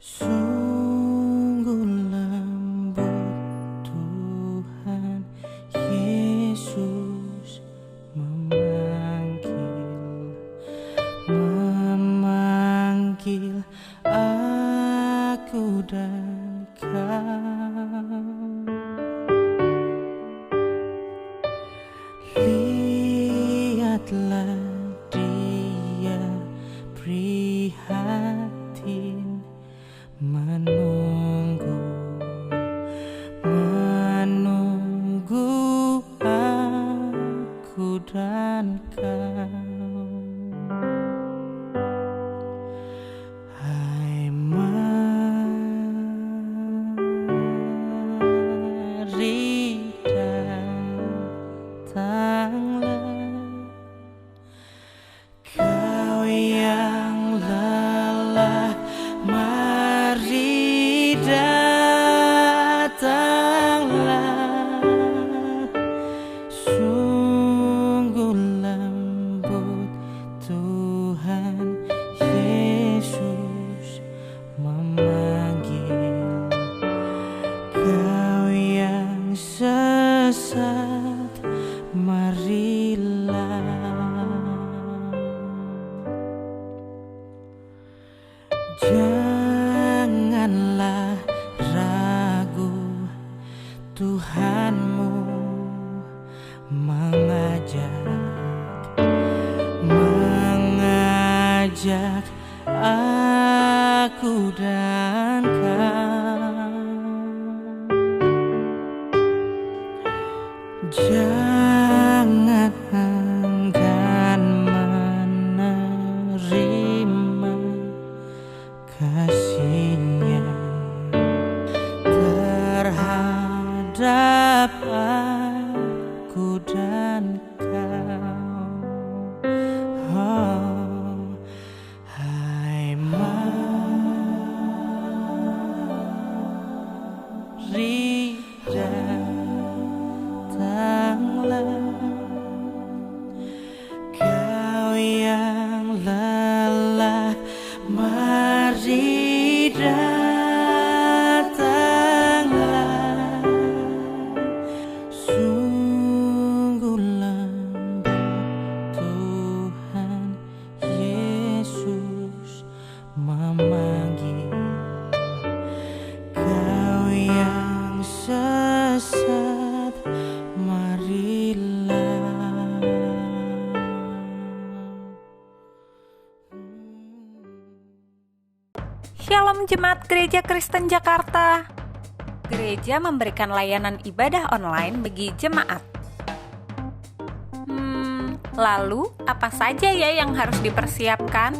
Sungguh lembut Tuhan Yesus memanggil aku dan kau. Lihatlah dia prihatin menunggu aku dan kau. Hai, mari datanglah kau yang lelah, mari datanglah. Sungguh lembut Tuhan Yesus memanggil kau yang sesat, marilah. Janganlah ragu, Tuhanmu mengajak aku dan kau. Jangan enggan menerima kasih-Nya terhadap aku dan kau. Oh, hai, mari datanglah kau yang lelah, mari datanglah. Sungguh lembut Tuhan Yesus memanggil kau yang sesat, marilah. Shalom Jemaat Gereja Kristen Jakarta. Gereja memberikan layanan ibadah online bagi jemaat. Lalu apa saja ya yang harus dipersiapkan?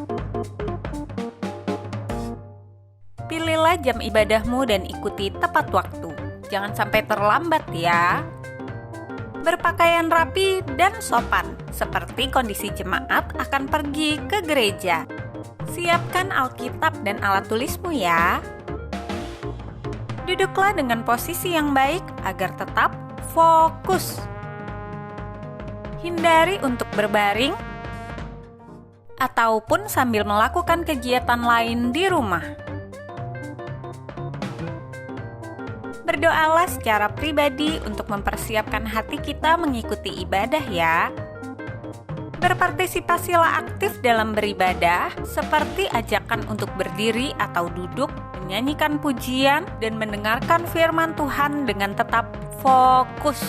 Pilihlah jam ibadahmu dan ikuti tepat waktu. Jangan sampai terlambat ya. Berpakaian rapi dan sopan, seperti kondisi jemaat akan pergi ke gereja. Siapkan Alkitab dan alat tulismu ya. Duduklah dengan posisi yang baik agar tetap fokus. Hindari untuk berbaring ataupun sambil melakukan kegiatan lain di rumah. Berdoalah secara pribadi untuk mempersiapkan hati kita mengikuti ibadah ya. Berpartisipasilah aktif dalam beribadah, seperti ajakan untuk berdiri atau duduk, menyanyikan pujian, dan mendengarkan firman Tuhan dengan tetap fokus.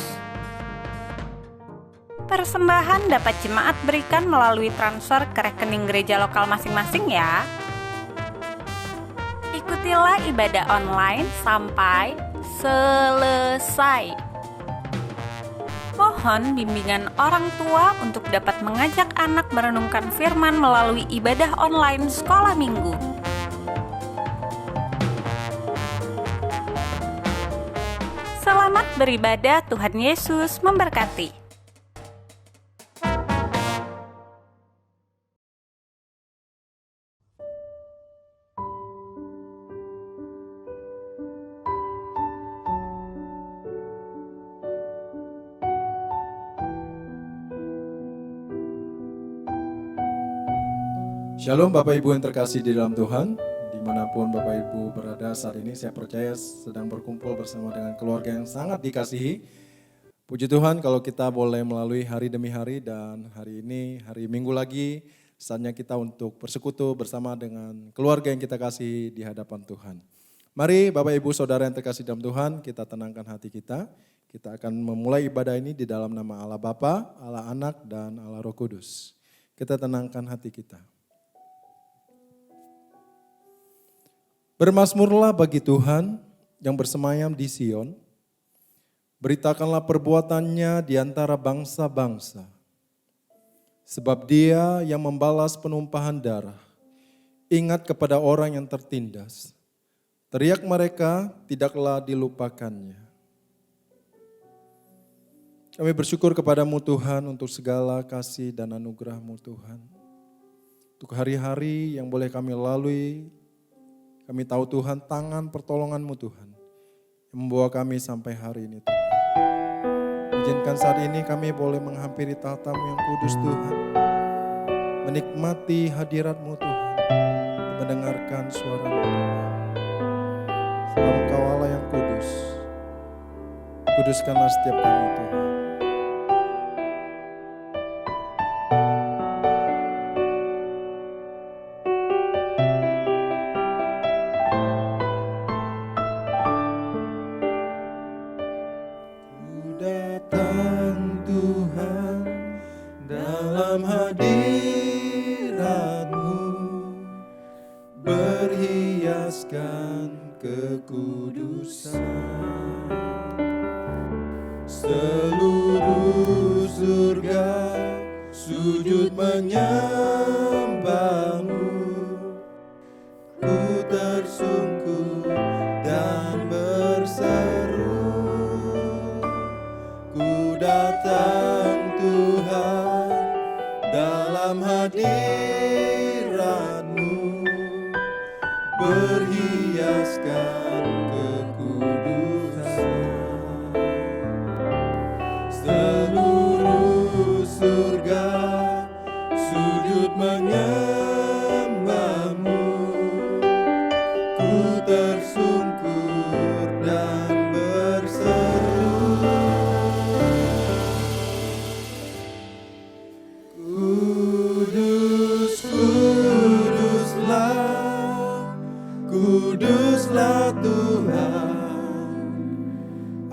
Persembahan dapat jemaat berikan melalui transfer ke rekening gereja lokal masing-masing ya. Ikutilah ibadah online sampai selesai. Mohon bimbingan orang tua untuk dapat mengajak anak merenungkan firman melalui ibadah online sekolah minggu. Selamat beribadah, Tuhan Yesus memberkati. Shalom Bapak Ibu yang terkasih di dalam Tuhan, Dimanapun Bapak Ibu berada saat ini, saya percaya sedang berkumpul bersama dengan keluarga yang sangat dikasihi. Puji Tuhan kalau kita boleh melalui hari demi hari, dan hari ini hari Minggu lagi, saatnya kita untuk bersekutu bersama dengan keluarga yang kita kasihi di hadapan Tuhan. Mari Bapak Ibu Saudara yang terkasih dalam Tuhan, kita tenangkan hati kita. Kita akan memulai ibadah ini di dalam nama Allah Bapa, Allah Anak, dan Allah Roh Kudus. Kita tenangkan hati kita. Bermazmurlah bagi Tuhan yang bersemayam di Sion. Beritakanlah perbuatannya di antara bangsa-bangsa. Sebab Dia yang membalas penumpahan darah, ingat kepada orang yang tertindas. Teriak mereka tidaklah dilupakannya. Kami bersyukur kepadamu Tuhan untuk segala kasih dan anugerah-Mu Tuhan. Untuk hari-hari yang boleh kami lalui, kami tahu Tuhan tangan pertolongan-Mu Tuhan yang membawa kami sampai hari ini Tuhan. Izinkan saat ini kami boleh menghampiri tahta-Mu yang kudus Tuhan. Menikmati hadirat-Mu Tuhan. Mendengarkan suara-Mu Tuhan. Sebab Engkau Allah yang kudus. Kuduskanlah setiap kami Tuhan. Seluruh surga sujud menyembah-Mu. Ku tersungkur dan berseru, ku datang Tuhan dalam hadirat-Mu, berhiaskan kekudusan. Seluruh surga sujud menyembah-Mu. Ku tersungkur dan berseru, Kudus, kuduslah, kuduslah Tuhan,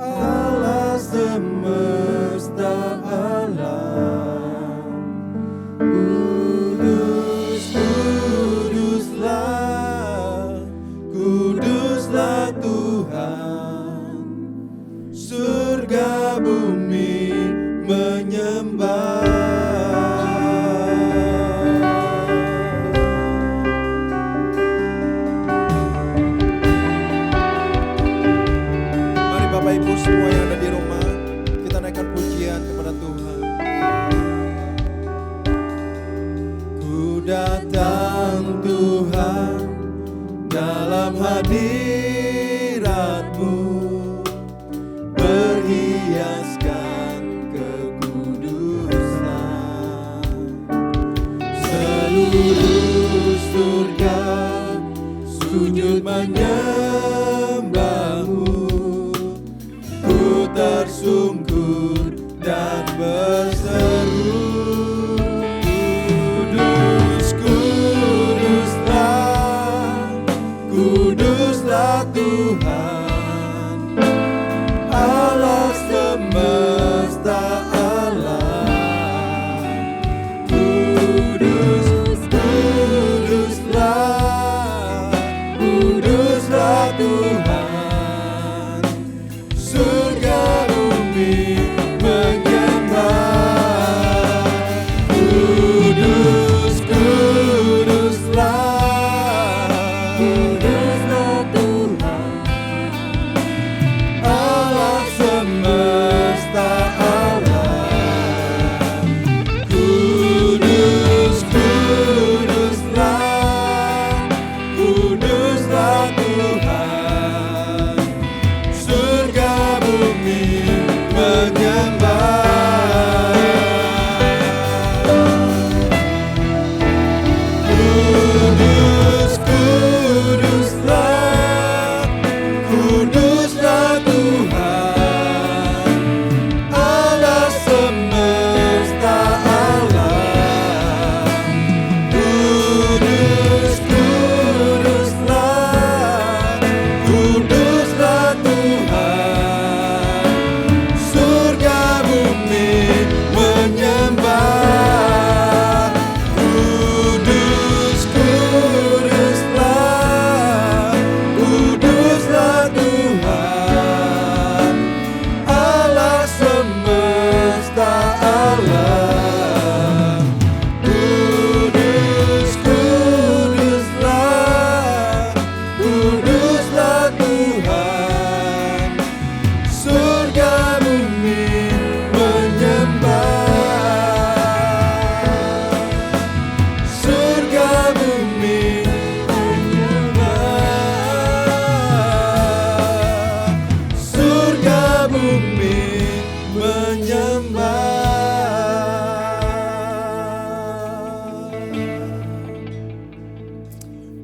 Allah semesta alam. Kudus, kuduslah, kuduslah Tuhan, surga bumi menyembah. Mari Bapak Ibu semua yang ada di rumah, kita naikkan pujian kepada Tuhan. Ku datang Tuhan dalam hadirat-Mu, berhiaskan kekudusan. Seluruh surga sujud menyembah-Mu. Ku tersungkur dan berseru, Kudus, kuduslah, kuduslah Tuhan, Allah semesta alam. Kudus, kuduslah, kuduslah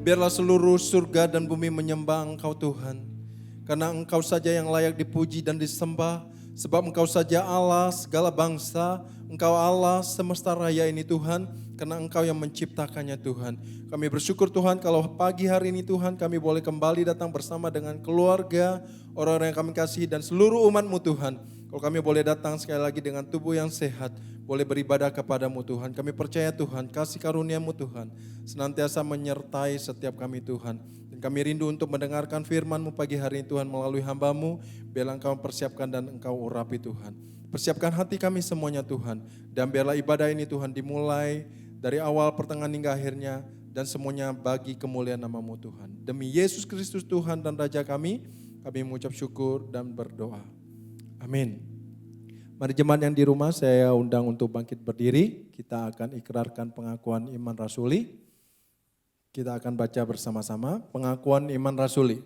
biarlah seluruh surga dan bumi menyembah Engkau Tuhan. Karena Engkau saja yang layak dipuji dan disembah, sebab Engkau saja Allah segala bangsa, Engkau Allah semesta raya ini Tuhan, karena Engkau yang menciptakannya Tuhan. Kami bersyukur Tuhan kalau pagi hari ini Tuhan kami boleh kembali datang bersama dengan keluarga, orang-orang yang kami kasihi dan seluruh umat-Mu Tuhan. Kalau kami boleh datang sekali lagi dengan tubuh yang sehat, boleh beribadah kepadamu Tuhan. Kami percaya Tuhan, kasih karunia-Mu Tuhan senantiasa menyertai setiap kami Tuhan. Dan kami rindu untuk mendengarkan firman-Mu pagi hari ini Tuhan melalui hamba-Mu. Biarlah Engkau persiapkan dan Engkau urapi Tuhan. Persiapkan hati kami semuanya Tuhan. Dan biarlah ibadah ini Tuhan dimulai dari awal, pertengahan hingga akhirnya. Dan semuanya bagi kemuliaan nama-Mu Tuhan. Demi Yesus Kristus Tuhan dan Raja kami mengucap syukur dan berdoa. Amin. Mari jemaat yang di rumah saya undang untuk bangkit berdiri. Kita akan ikrarkan pengakuan iman rasuli. Kita akan baca bersama-sama pengakuan iman rasuli.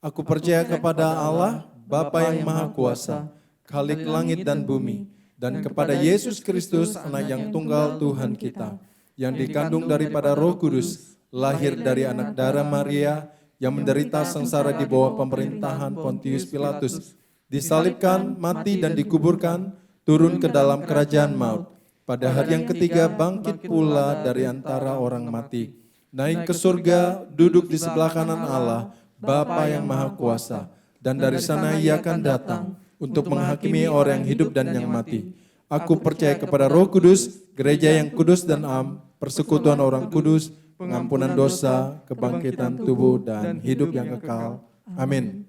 Aku percaya kepada Allah, Bapa yang Maha Kuasa, Khalik langit dan bumi, dan kepada Yesus Kristus, Anak yang tunggal Tuhan kita, yang dikandung daripada Roh Kudus, lahir dari anak darah Maria, yang menderita sengsara di bawah pemerintahan Pontius Pilatus, disalibkan, mati dan dikuburkan, turun ke dalam kerajaan maut. Pada hari yang ketiga bangkit pula dari antara orang mati, naik ke surga, duduk di sebelah kanan Allah, Bapa yang Maha Kuasa, dan dari sana Ia akan datang untuk menghakimi orang yang hidup dan yang mati. Aku percaya kepada Roh Kudus, gereja yang kudus dan am, persekutuan orang kudus, pengampunan dosa, kebangkitan tubuh dan hidup yang kekal. Amin.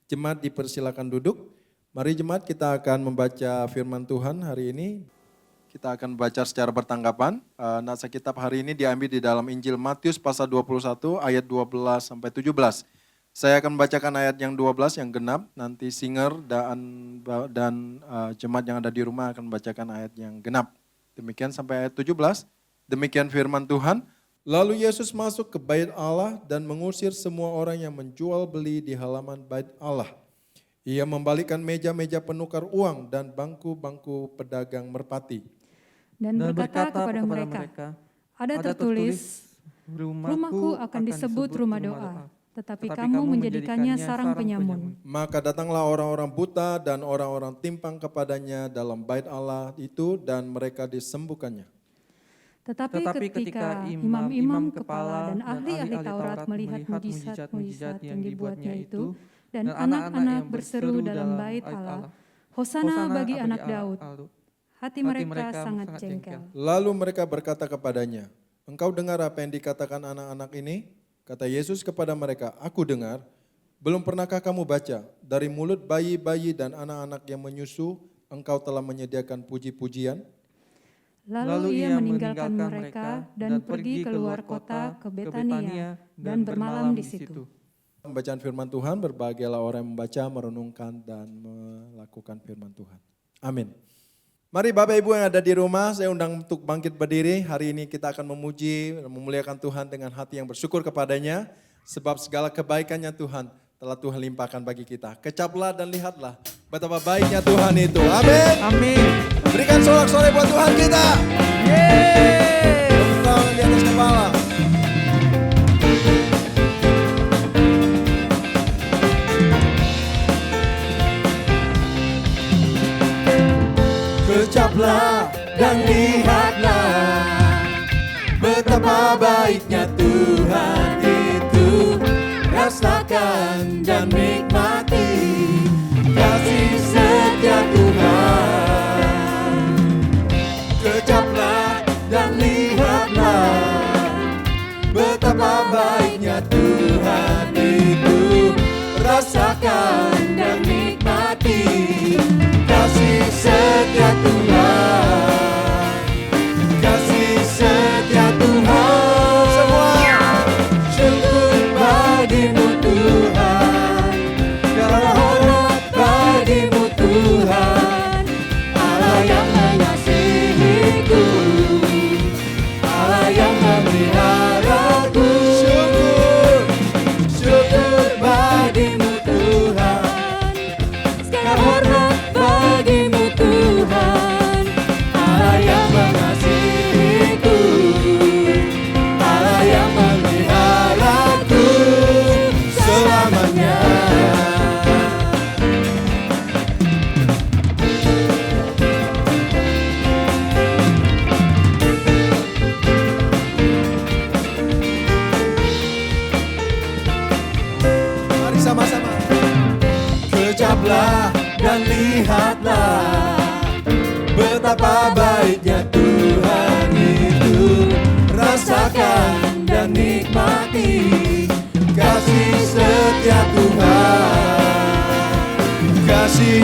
Jemaat dipersilakan duduk. Mari jemaat kita akan membaca firman Tuhan hari ini. Kita akan baca secara bertanggapan. Nasa kitab hari ini diambil di dalam Injil Matius pasal 21 ayat 12 sampai 17. Saya akan membacakan ayat yang 12 yang genap. Nanti singer dan jemaat yang ada di rumah akan membacakan ayat yang genap. Demikian sampai ayat 17. Demikian firman Tuhan. Lalu Yesus masuk ke bait Allah dan mengusir semua orang yang menjual beli di halaman bait Allah. Ia membalikkan meja-meja penukar uang dan bangku-bangku pedagang merpati. Dan berkata kepada mereka, ada tertulis, rumahku akan disebut rumah doa, tetapi kamu menjadikannya sarang penyamun. Maka datanglah orang-orang buta dan orang-orang timpang kepadanya dalam bait Allah itu dan mereka disembuhkannya. Tetapi ketika imam-imam kepala dan ahli-ahli Taurat melihat mujizat-mujizat yang dibuatnya itu, dan anak-anak berseru dalam bait Allah, Hosana bagi anak Daud, hati mereka sangat jengkel. Lalu mereka berkata kepadanya, engkau dengar apa yang dikatakan anak-anak ini? Kata Yesus kepada mereka, aku dengar. Belum pernahkah kamu baca, dari mulut bayi-bayi dan anak-anak yang menyusu, engkau telah menyediakan puji-pujian? Lalu ia meninggalkan mereka dan pergi keluar kota ke Betania dan bermalam di situ. Pembacaan firman Tuhan, berbahagialah orang yang membaca, merenungkan, dan melakukan firman Tuhan. Amin. Mari Bapak Ibu yang ada di rumah, saya undang untuk bangkit berdiri. Hari ini kita akan memuji, memuliakan Tuhan dengan hati yang bersyukur kepadanya. Sebab segala kebaikannya Tuhan telah Tuhan limpahkan bagi kita. Kecaplah dan lihatlah betapa baiknya Tuhan itu. Amin. Amin. Berikan sorak-sorai buat Tuhan kita. Yeay. Tepuk tangan di atas kepala. Kecaplah dan lihatlah betapa baiknya Tuhan itu. Rasakan dan nikmati kasih setia Tuhan. Kecaplah dan lihatlah betapa baiknya Tuhan itu. Rasakan dan nikmati kasih setia Tuhan, kasih setia Tuhan. Semua syukur bagimu Tuhan, segala hormat bagimu Tuhan. Allah yang mengasihiku, Allah yang memeliharaku. Syukur bagimu Tuhan, segala hormat bagimu Tuhan.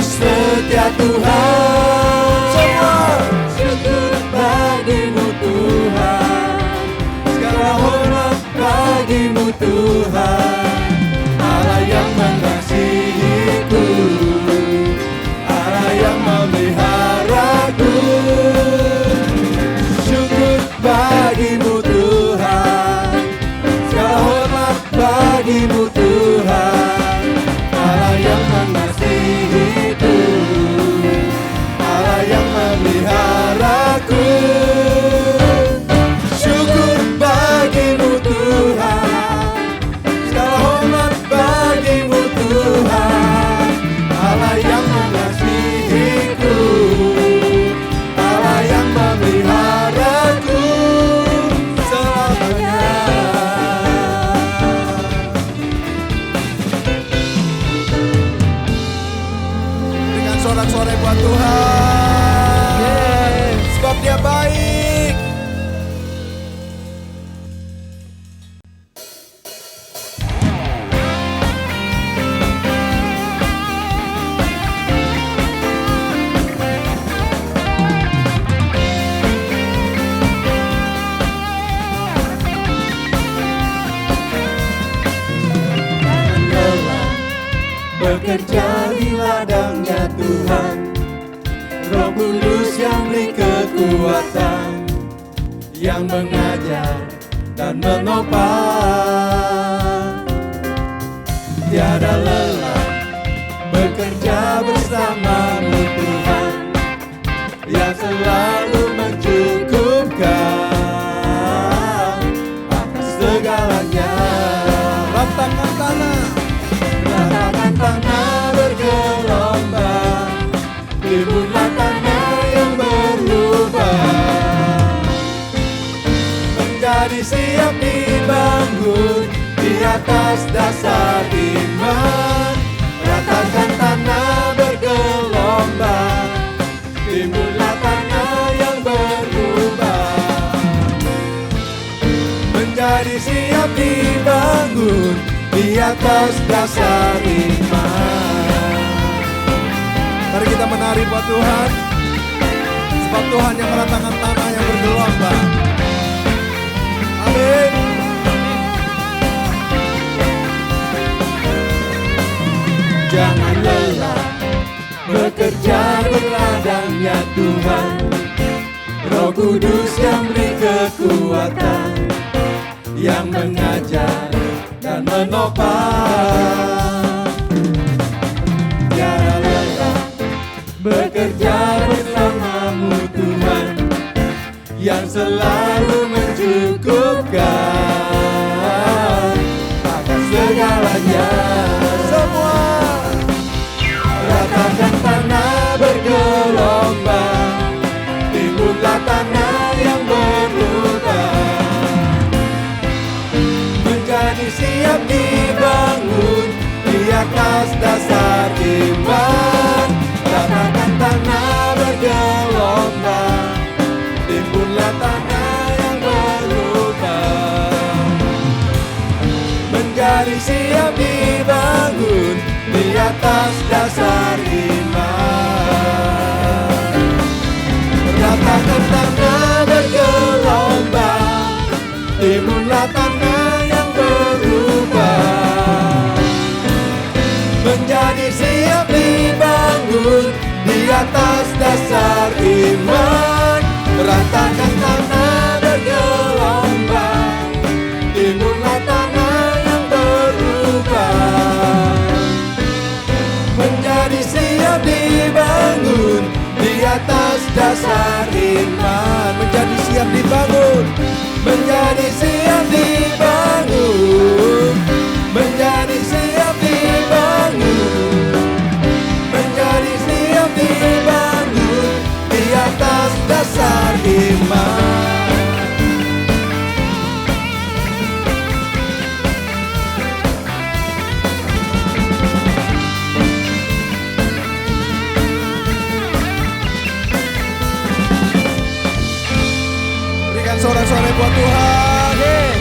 setia Tuhan. Semua syukur bagimu Tuhan, segala hormat bagimu Tuhan. Allah yang mengasihiku, Allah yang memeliharaku. Syukur bagimu Tuhan, segala hormat bagimu Tuhan. Allah yang mengasihiku, Allah yang memeliharaku. Syukur bagimu Tuhan, segala hormat bagimu Tuhan. Allah yang mengasihiku, Allah yang memeliharaku selamanya. Dengan sorak-sorai buat Tuhan, sebab Dia baik. Bekerja di ladangnya Tuhan, Roh Kudus yang beri kekuatan, yang mengajar dan menopang. Tiada lelah bekerja bersamamu Tuhan, yang selalu mencukupkan atas segalanya. Ratakan tanah, ratakan tanah bergelombang, timbullah tanah yang berlubang, menjadi siap dibangun di atas dasar iman. Ratakan tanah bergelombang, timbullah tanah yang berlubang, menjadi siap dibangun di atas dasar iman. Mari kita menari buat Tuhan, sebab Tuhan yang meratakan tanah yang bergelombang. Amin. Jangan lelah bekerja di ladangnya Tuhan, Roh Kudus yang beri kekuatan, yang mengajar dan menopang. Tiada lelah bekerja bersamamu Tuhan, yang selalu mencukupkan akan segalanya. Semua ratakan tanah bergelombang, timbullah tanah yang berlubang, menjadi siap dibangun di atas dasar iman. Ratakan tanah bergelombang, timbullah tanah yang berlubang, menjadi siap dibangun di atas dasar iman. Ratakan tanah bergelombang, timbullah tanah yang berubah, menjadi siap dibangun di atas dasar iman. Ratakan tanah bergelombang, timbullah tanah yang berubah, menjadi siap dibangun di atas dasar iman. Menjadi siap dibangun, menjadi siap dibangun, menjadi siap dibangun, menjadi siap dibangun di atas dasar iman. Berikan sorak-sorai buat Tuhan.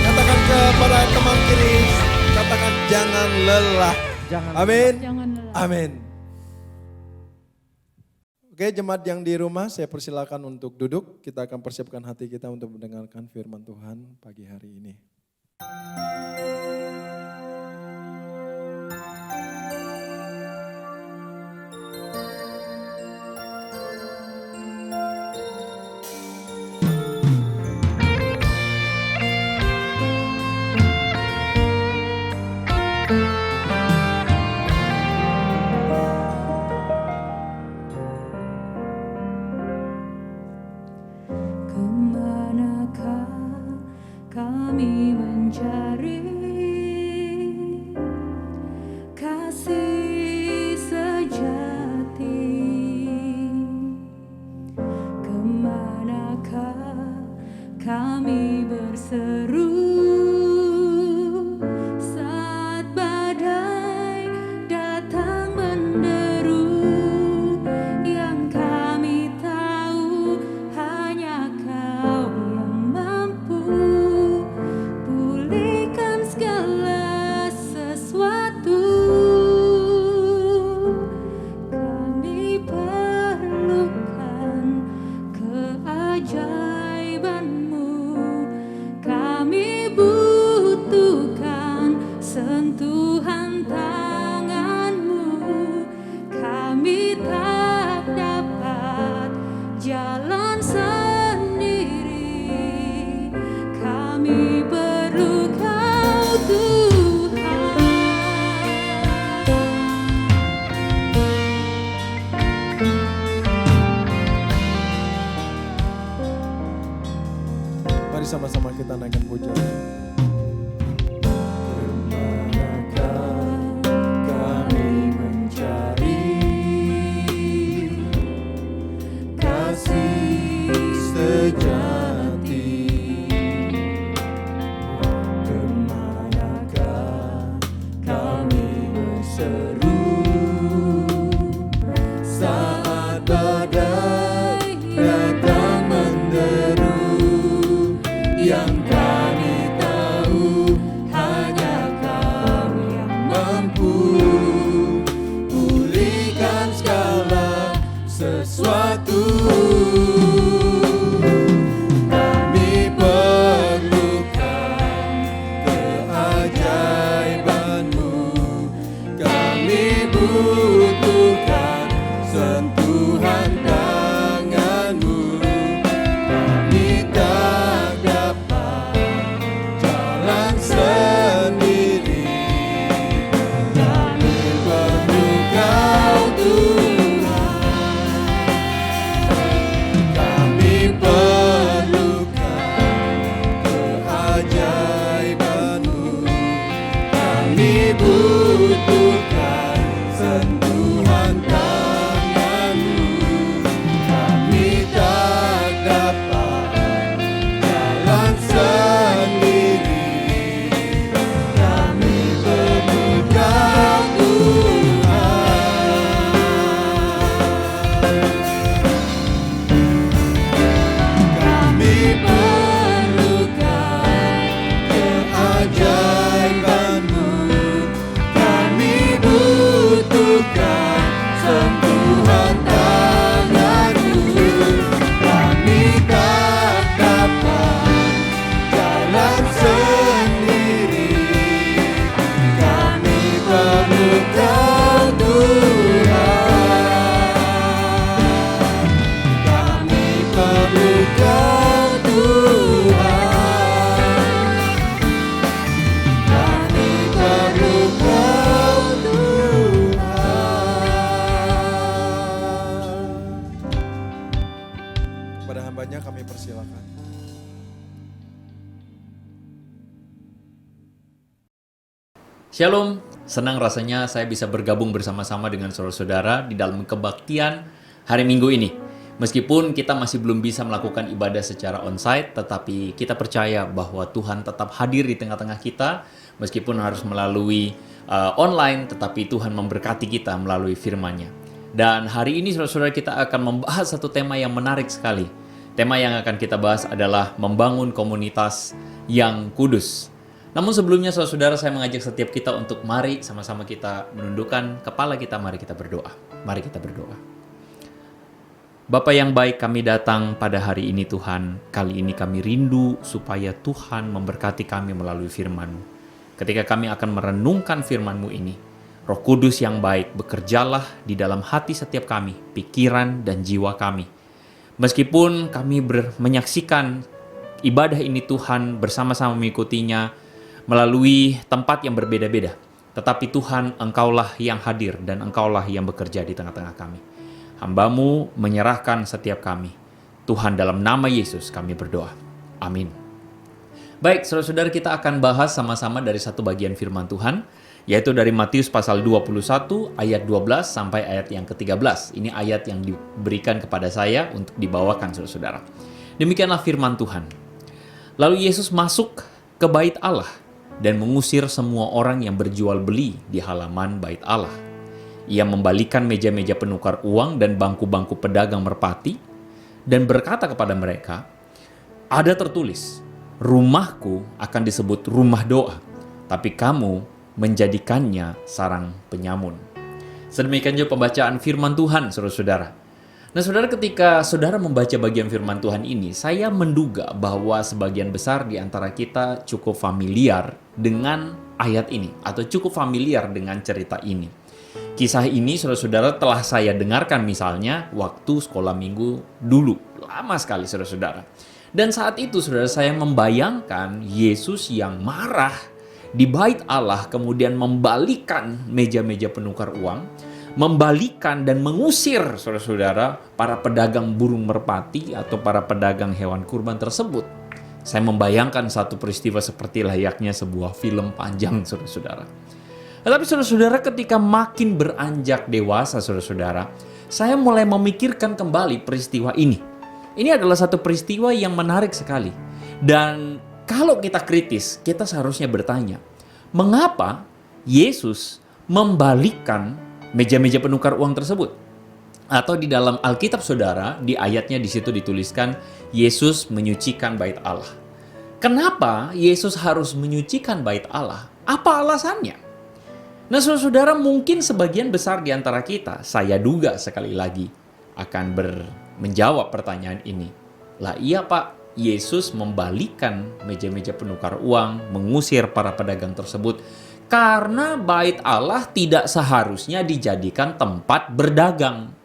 Katakan kepada teman kiri, katakan jangan lelah. Jangan Amin. Jangan lelah. Amin. Oke, jemaat yang di rumah saya persilakan untuk duduk. Kita akan persiapkan hati kita untuk mendengarkan firman Tuhan pagi hari ini. Kemanakah kami mencari kasih sejati? Kemanakah kami berseru saat badai datang menderu? Yang kami tahu hanya Kau yang mampu pulihkan segala sesuatu. Kami perlukan keajaiban-Mu, kami butuhkan sentuhan tangan-Mu. Kami tak dapat jalan sendiri, kami perlu Kau Tuhan. Mari sama-sama kita naikkan pujian. Kemanakah kami mencari kasih sejati? Kemanakah kami berseru saat badai datang menderu? Yang kami tahu hanya Kau yang mampu pulihkan segala sesuatu. Kami perlukan keajaiban-Mu, kami butuhkan sentuhan tangan-Mu. Kami tak dapat jalan sendiri, kami perlu Kau Tuhan. Kami perlukan keajaiban-Mu, kami butuhkan sentuhan tangan-Mu. Kami tak dapat jalan sendiri, kami perlu Kau Tuhan. Kami perlukan keajaiban-Mu, kami butuhkan sentuhan tangan-Mu. Kami tak dapat jalan sendiri, kami perlu Kau Tuhan. Kami perlu Kau Tuhan. Kami perlu Kau Tuhan. Kepada hambanya kami persilakan. Shalom, senang rasanya saya bisa bergabung bersama-sama dengan saudara-saudara di dalam kebaktian hari Minggu ini. Meskipun kita masih belum bisa melakukan ibadah secara onsite, tetapi kita percaya bahwa Tuhan tetap hadir di tengah-tengah kita, meskipun harus melalui online, tetapi Tuhan memberkati kita melalui firman-Nya. Dan hari ini saudara-saudara kita akan membahas satu tema yang menarik sekali. Tema yang akan kita bahas adalah membangun komunitas yang kudus. Namun sebelumnya saudara-saudara, saya mengajak setiap kita untuk mari sama-sama kita menundukkan kepala kita, mari kita berdoa. Mari kita berdoa. Bapa yang baik, kami datang pada hari ini Tuhan. Kali ini kami rindu supaya Tuhan memberkati kami melalui firman-Mu. Ketika kami akan merenungkan firman-Mu ini, Roh Kudus yang baik bekerjalah di dalam hati setiap kami, pikiran dan jiwa kami. Meskipun kami menyaksikan ibadah ini Tuhan bersama-sama mengikutinya melalui tempat yang berbeda-beda. Tetapi Tuhan, Engkaulah yang hadir dan Engkaulah yang bekerja di tengah-tengah kami. Hamba-Mu menyerahkan setiap kami. Tuhan, dalam nama Yesus kami berdoa. Amin. Baik, saudara-saudara, kita akan bahas sama-sama dari satu bagian firman Tuhan, yaitu dari Matius pasal 21 ayat 12 sampai ayat yang ke-13. Ini ayat yang diberikan kepada saya untuk dibawakan saudara-saudara. Demikianlah firman Tuhan. Lalu Yesus masuk ke bait Allah dan mengusir semua orang yang berjual beli di halaman bait Allah. Ia membalikan meja-meja penukar uang dan bangku-bangku pedagang merpati dan berkata kepada mereka, "Ada tertulis, rumahku akan disebut rumah doa, tapi kamu menjadikannya sarang penyamun." Sedemikian juga pembacaan firman Tuhan, saudara-saudara. Nah, saudara, ketika saudara membaca bagian firman Tuhan ini, saya menduga bahwa sebagian besar di antara kita cukup familiar dengan ayat ini atau cukup familiar dengan cerita ini. Kisah ini, saudara-saudara, telah saya dengarkan misalnya waktu sekolah minggu dulu. Lama sekali, saudara-saudara. Dan saat itu, saudara, saya membayangkan Yesus yang marah di bait Allah, kemudian membalikan meja-meja penukar uang, membalikan dan mengusir, saudara-saudara, para pedagang burung merpati atau para pedagang hewan kurban tersebut. Saya membayangkan satu peristiwa seperti layaknya sebuah film panjang, saudara-saudara. Tetapi saudara-saudara, ketika makin beranjak dewasa, saudara-saudara, saya mulai memikirkan kembali peristiwa ini. Ini adalah satu peristiwa yang menarik sekali. Dan kalau kita kritis, kita seharusnya bertanya, mengapa Yesus membalikkan meja-meja penukar uang tersebut? Atau di dalam Alkitab, saudara, di ayatnya di situ dituliskan, Yesus menyucikan bait Allah. Kenapa Yesus harus menyucikan bait Allah? Apa alasannya? Nah, saudara-saudara, mungkin sebagian besar di antara kita, saya duga sekali lagi, akan menjawab pertanyaan ini. Lah iya Pak, Yesus membalikan meja-meja penukar uang, mengusir para pedagang tersebut, karena bait Allah tidak seharusnya dijadikan tempat berdagang.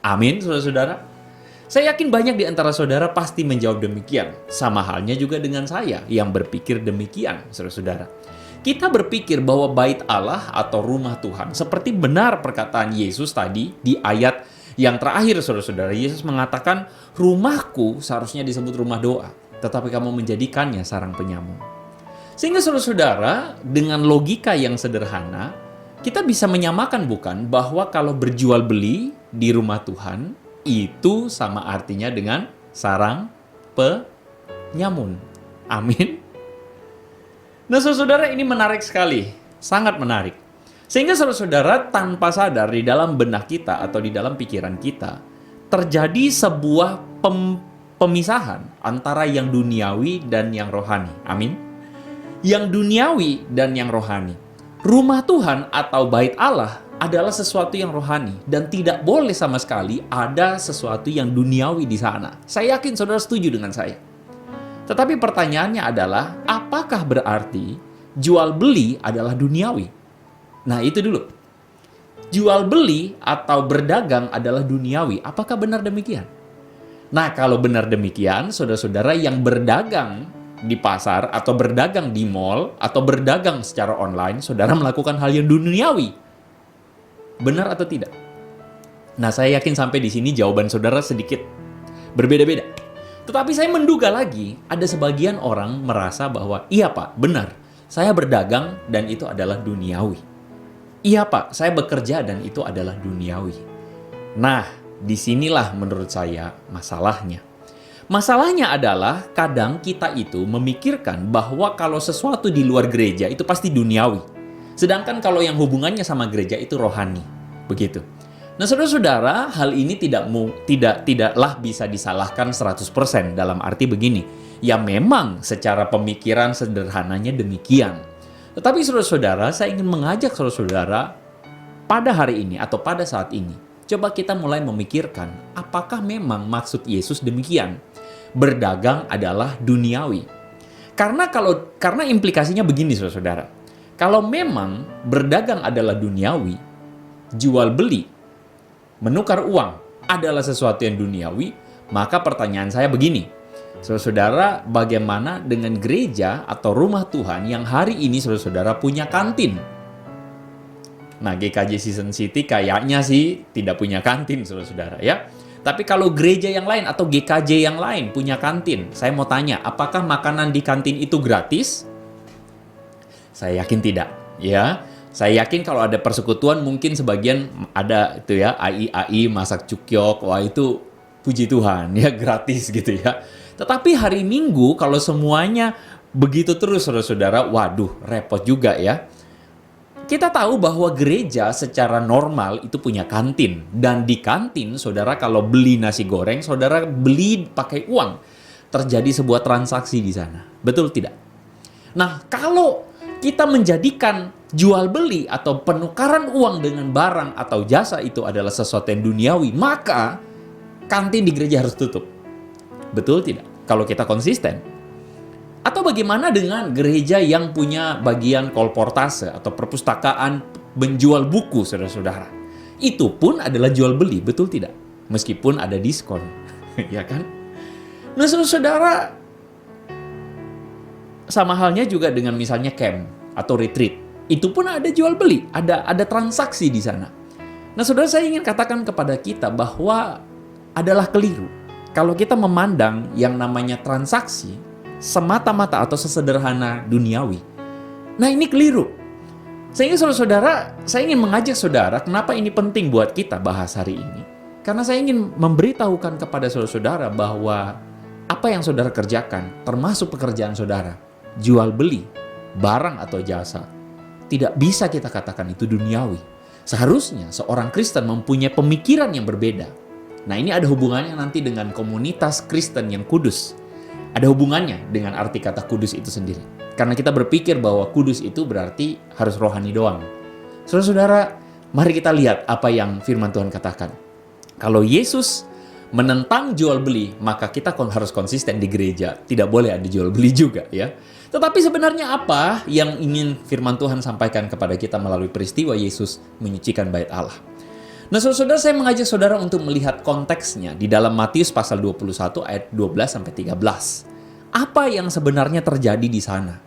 Amin, saudara-saudara. Saya yakin banyak di antara saudara pasti menjawab demikian. Sama halnya juga dengan saya yang berpikir demikian, saudara-saudara. Kita berpikir bahwa bait Allah atau rumah Tuhan, seperti benar perkataan Yesus tadi di ayat yang terakhir, saudara-saudara. Yesus mengatakan, rumahku seharusnya disebut rumah doa, tetapi kamu menjadikannya sarang penyamun. Sehingga saudara-saudara, dengan logika yang sederhana, kita bisa menyamakan bukan bahwa kalau berjual beli di rumah Tuhan, itu sama artinya dengan sarang penyamun. Amin. Nah, saudara, ini menarik sekali, sangat menarik. Sehingga saudara-saudara, tanpa sadar di dalam benak kita atau di dalam pikiran kita, terjadi sebuah pemisahan antara yang duniawi dan yang rohani. Amin. Yang duniawi dan yang rohani. Rumah Tuhan atau bait Allah adalah sesuatu yang rohani dan tidak boleh sama sekali ada sesuatu yang duniawi di sana. Saya yakin saudara setuju dengan saya. Tetapi pertanyaannya adalah, apakah berarti jual beli adalah duniawi? Nah, itu dulu. Jual beli atau berdagang adalah duniawi. Apakah benar demikian? Nah, kalau benar demikian, saudara-saudara yang berdagang di pasar atau berdagang di mall atau berdagang secara online, saudara melakukan hal yang duniawi. Benar atau tidak? Nah, saya yakin sampai di sini jawaban saudara sedikit berbeda-beda. Tetapi saya menduga lagi, ada sebagian orang merasa bahwa, iya Pak, benar, saya berdagang dan itu adalah duniawi. Iya Pak, saya bekerja dan itu adalah duniawi. Nah, disinilah menurut saya masalahnya. Masalahnya adalah kadang kita itu memikirkan bahwa kalau sesuatu di luar gereja itu pasti duniawi. Sedangkan kalau yang hubungannya sama gereja itu rohani. Begitu. Nah, saudara-saudara, hal ini tidaklah bisa disalahkan 100% dalam arti begini. Ya memang secara pemikiran sederhananya demikian. Tetapi saudara-saudara, saya ingin mengajak saudara-saudara pada hari ini atau pada saat ini Coba kita mulai memikirkan, apakah memang maksud Yesus demikian? Berdagang adalah duniawi. Karena implikasinya begini, saudara-saudara. Kalau memang berdagang adalah duniawi, jual beli, menukar uang adalah sesuatu yang duniawi, maka pertanyaan saya begini. Saudara-saudara, bagaimana dengan gereja atau rumah Tuhan yang hari ini saudara-saudara punya kantin? Nah, GKJ Season City kayaknya sih tidak punya kantin, saudara-saudara ya. Tapi kalau gereja yang lain atau GKJ yang lain punya kantin, saya mau tanya, apakah makanan di kantin itu gratis? Saya yakin tidak, ya. Saya yakin kalau ada persekutuan mungkin sebagian ada itu ya, AI masak cukyok, wah itu puji Tuhan ya, gratis gitu ya. Tetapi hari Minggu kalau semuanya begitu terus saudara-saudara, waduh repot juga ya. Kita tahu bahwa gereja secara normal itu punya kantin. Dan di kantin, saudara kalau beli nasi goreng, saudara beli pakai uang. Terjadi sebuah transaksi di sana. Betul tidak? Nah, kalau kita menjadikan jual beli atau penukaran uang dengan barang atau jasa itu adalah sesuatu yang duniawi, maka kantin di gereja harus tutup. Betul tidak? Kalau kita konsisten. Atau bagaimana dengan gereja yang punya bagian kolportase atau perpustakaan menjual buku, saudara-saudara? Itu pun adalah jual beli, betul tidak? Meskipun ada diskon, ya kan? Nah, saudara-saudara, sama halnya juga dengan misalnya camp atau retreat. Itu pun ada jual beli, ada transaksi di sana. Nah, saudara, saya ingin katakan kepada kita bahwa adalah keliru kalau kita memandang yang namanya transaksi semata-mata atau sesederhana duniawi. Nah, ini keliru. Sehingga saudara-saudara, saya ingin mengajak saudara, kenapa ini penting buat kita bahas hari ini. Karena saya ingin memberitahukan kepada saudara-saudara bahwa apa yang saudara kerjakan, termasuk pekerjaan saudara, jual beli, barang atau jasa, tidak bisa kita katakan itu duniawi. Seharusnya seorang Kristen mempunyai pemikiran yang berbeda. Nah, ini ada hubungannya nanti dengan komunitas Kristen yang kudus. Ada hubungannya dengan arti kata kudus itu sendiri. Karena kita berpikir bahwa kudus itu berarti harus rohani doang. Saudara-saudara, mari kita lihat apa yang firman Tuhan katakan. Kalau Yesus menentang jual beli, maka kita harus konsisten di gereja. Tidak boleh ada jual beli juga ya. Tetapi sebenarnya apa yang ingin firman Tuhan sampaikan kepada kita melalui peristiwa Yesus menyucikan bait Allah? Nah, saudara-saudara, saya mengajak saudara untuk melihat konteksnya di dalam Matius pasal 21 ayat 12 sampai 13. Apa yang sebenarnya terjadi di sana?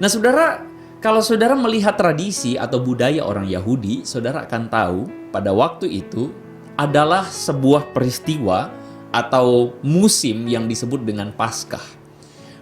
Nah, saudara, kalau saudara melihat tradisi atau budaya orang Yahudi, saudara akan tahu pada waktu itu adalah sebuah peristiwa atau musim yang disebut dengan Paskah.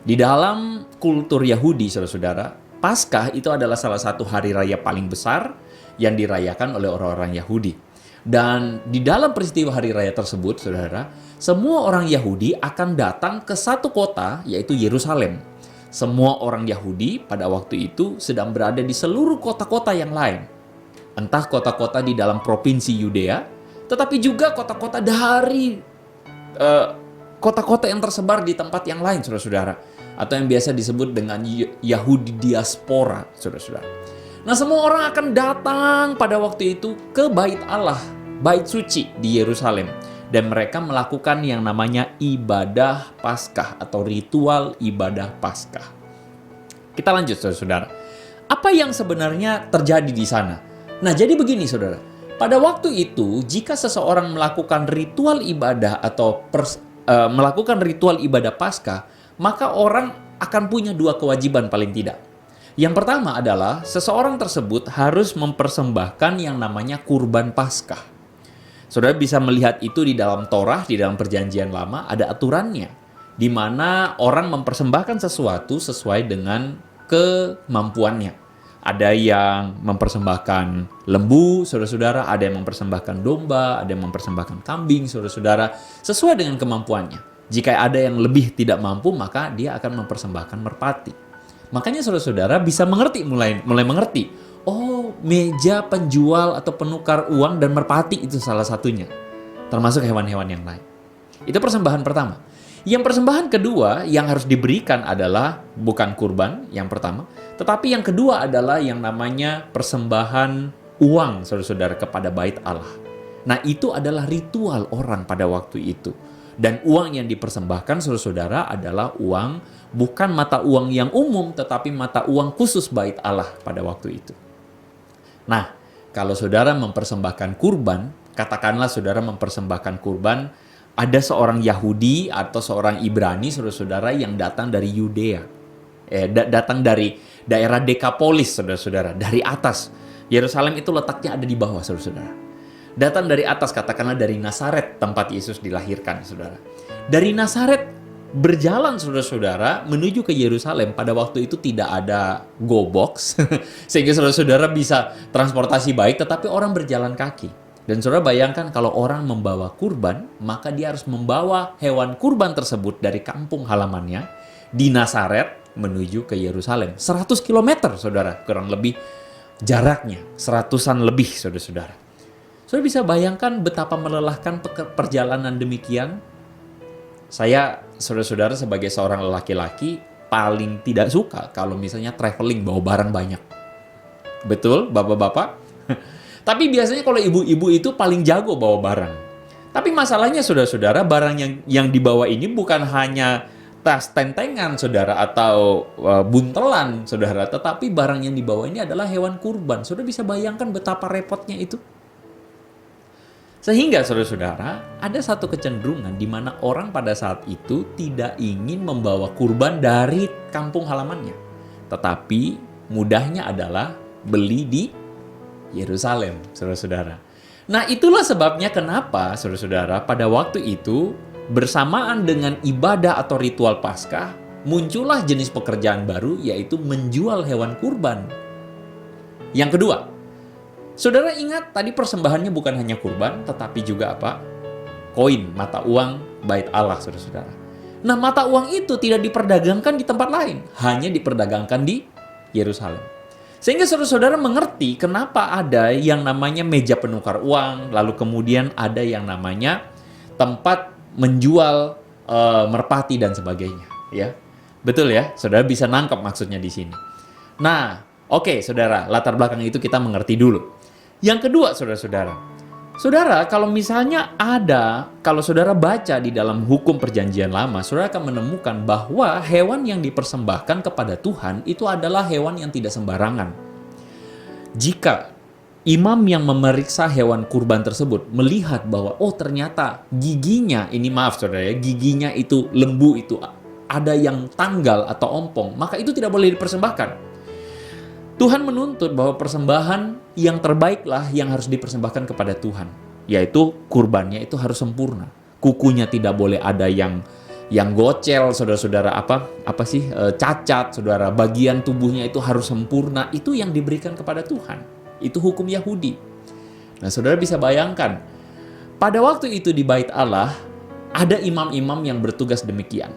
Di dalam kultur Yahudi, saudara-saudara, Paskah itu adalah salah satu hari raya paling besar yang dirayakan oleh orang-orang Yahudi. Dan di dalam peristiwa hari raya tersebut, saudara, semua orang Yahudi akan datang ke satu kota, yaitu Yerusalem. Semua orang Yahudi pada waktu itu sedang berada di seluruh kota-kota yang lain. Entah kota-kota di dalam provinsi Yudea, tetapi juga kota-kota dari kota-kota yang tersebar di tempat yang lain, saudara-saudara. Atau yang biasa disebut dengan Yahudi diaspora, saudara-saudara. Nah, semua orang akan datang pada waktu itu ke bait Allah, bait suci di Yerusalem. Dan mereka melakukan yang namanya ibadah Paskah atau ritual ibadah Paskah. Kita lanjut, saudara-saudara. Apa yang sebenarnya terjadi di sana? Nah, jadi begini, saudara. Pada waktu itu, jika seseorang melakukan ritual ibadah atau melakukan ritual ibadah Paskah, maka orang akan punya dua kewajiban paling tidak. Yang pertama adalah seseorang tersebut harus mempersembahkan yang namanya kurban Paskah. Saudara bisa melihat itu di dalam Torah, di dalam Perjanjian Lama ada aturannya, di mana orang mempersembahkan sesuatu sesuai dengan kemampuannya. Ada yang mempersembahkan lembu, saudara-saudara, ada yang mempersembahkan domba, ada yang mempersembahkan kambing, saudara-saudara, sesuai dengan kemampuannya. Jika ada yang lebih tidak mampu, maka dia akan mempersembahkan merpati. Makanya saudara-saudara bisa mengerti, mulai mengerti. Oh, meja penjual atau penukar uang dan merpati itu salah satunya. Termasuk hewan-hewan yang lain. Itu persembahan pertama. Yang persembahan kedua yang harus diberikan adalah bukan kurban yang pertama. Tetapi yang kedua adalah yang namanya persembahan uang, saudara-saudara, kepada bait Allah. Nah, itu adalah ritual orang pada waktu itu. Dan uang yang dipersembahkan, saudara-saudara, adalah uang, bukan mata uang yang umum, tetapi mata uang khusus bait Allah pada waktu itu. Nah, kalau saudara mempersembahkan kurban, katakanlah saudara mempersembahkan kurban, ada seorang Yahudi atau seorang Ibrani, saudara-saudara, yang datang dari Yudea. Datang dari daerah Dekapolis, saudara-saudara, dari atas. Yerusalem itu letaknya ada di bawah, saudara-saudara. Datang dari atas, katakanlah dari Nazaret, tempat Yesus dilahirkan, saudara. Dari Nazaret berjalan, saudara-saudara, menuju ke Yerusalem. Pada waktu itu tidak ada go box, sehingga saudara-saudara bisa transportasi baik, tetapi orang berjalan kaki. Dan saudara bayangkan kalau orang membawa kurban, maka dia harus membawa hewan kurban tersebut dari kampung halamannya di Nazaret menuju ke Yerusalem. 100 km, saudara, kurang lebih jaraknya, 100-an lebih, saudara-saudara. Saudara bisa bayangkan betapa melelahkan perjalanan demikian. Saya, saudara-saudara, sebagai seorang laki-laki, paling tidak suka kalau misalnya traveling bawa barang banyak. Betul, bapak-bapak? Tapi biasanya kalau ibu-ibu itu paling jago bawa barang. Tapi masalahnya, saudara-saudara, barang yang dibawa ini bukan hanya tas tentengan, saudara, atau buntelan, saudara. Tetapi barang yang dibawa ini adalah hewan kurban. Saudara bisa bayangkan betapa repotnya itu. Sehingga, saudara-saudara, ada satu kecenderungan di mana orang pada saat itu tidak ingin membawa kurban dari kampung halamannya. Tetapi mudahnya adalah beli di Yerusalem, saudara-saudara. Nah, itulah sebabnya kenapa, saudara-saudara, pada waktu itu bersamaan dengan ibadah atau ritual Paskah, muncullah jenis pekerjaan baru, yaitu menjual hewan kurban. Yang kedua, saudara ingat tadi persembahannya bukan hanya kurban, tetapi juga apa? Koin, mata uang bait Allah, saudara-saudara. Nah, mata uang itu tidak diperdagangkan di tempat lain, hanya diperdagangkan di Yerusalem. Sehingga saudara-saudara mengerti kenapa ada yang namanya meja penukar uang, lalu kemudian ada yang namanya tempat menjual merpati dan sebagainya, ya. Betul ya, saudara bisa nangkep maksudnya di sini. Nah, oke, saudara, latar belakang itu kita mengerti dulu. Yang kedua, saudara-saudara. Saudara, kalau misalnya kalau saudara baca di dalam hukum perjanjian lama, saudara akan menemukan bahwa hewan yang dipersembahkan kepada Tuhan itu adalah hewan yang tidak sembarangan. Jika imam yang memeriksa hewan kurban tersebut melihat bahwa, oh ternyata giginya, ini maaf saudara ya, giginya itu lembu itu ada yang tanggal atau ompong, maka itu tidak boleh dipersembahkan. Tuhan menuntut bahwa persembahan yang terbaiklah yang harus dipersembahkan kepada Tuhan, yaitu kurbannya itu harus sempurna. Kukunya tidak boleh ada yang gocel, saudara-saudara, cacat, saudara. Bagian tubuhnya itu harus sempurna. Itu yang diberikan kepada Tuhan. Itu hukum Yahudi. Nah, saudara bisa bayangkan, pada waktu itu di bait Allah ada imam-imam yang bertugas demikian.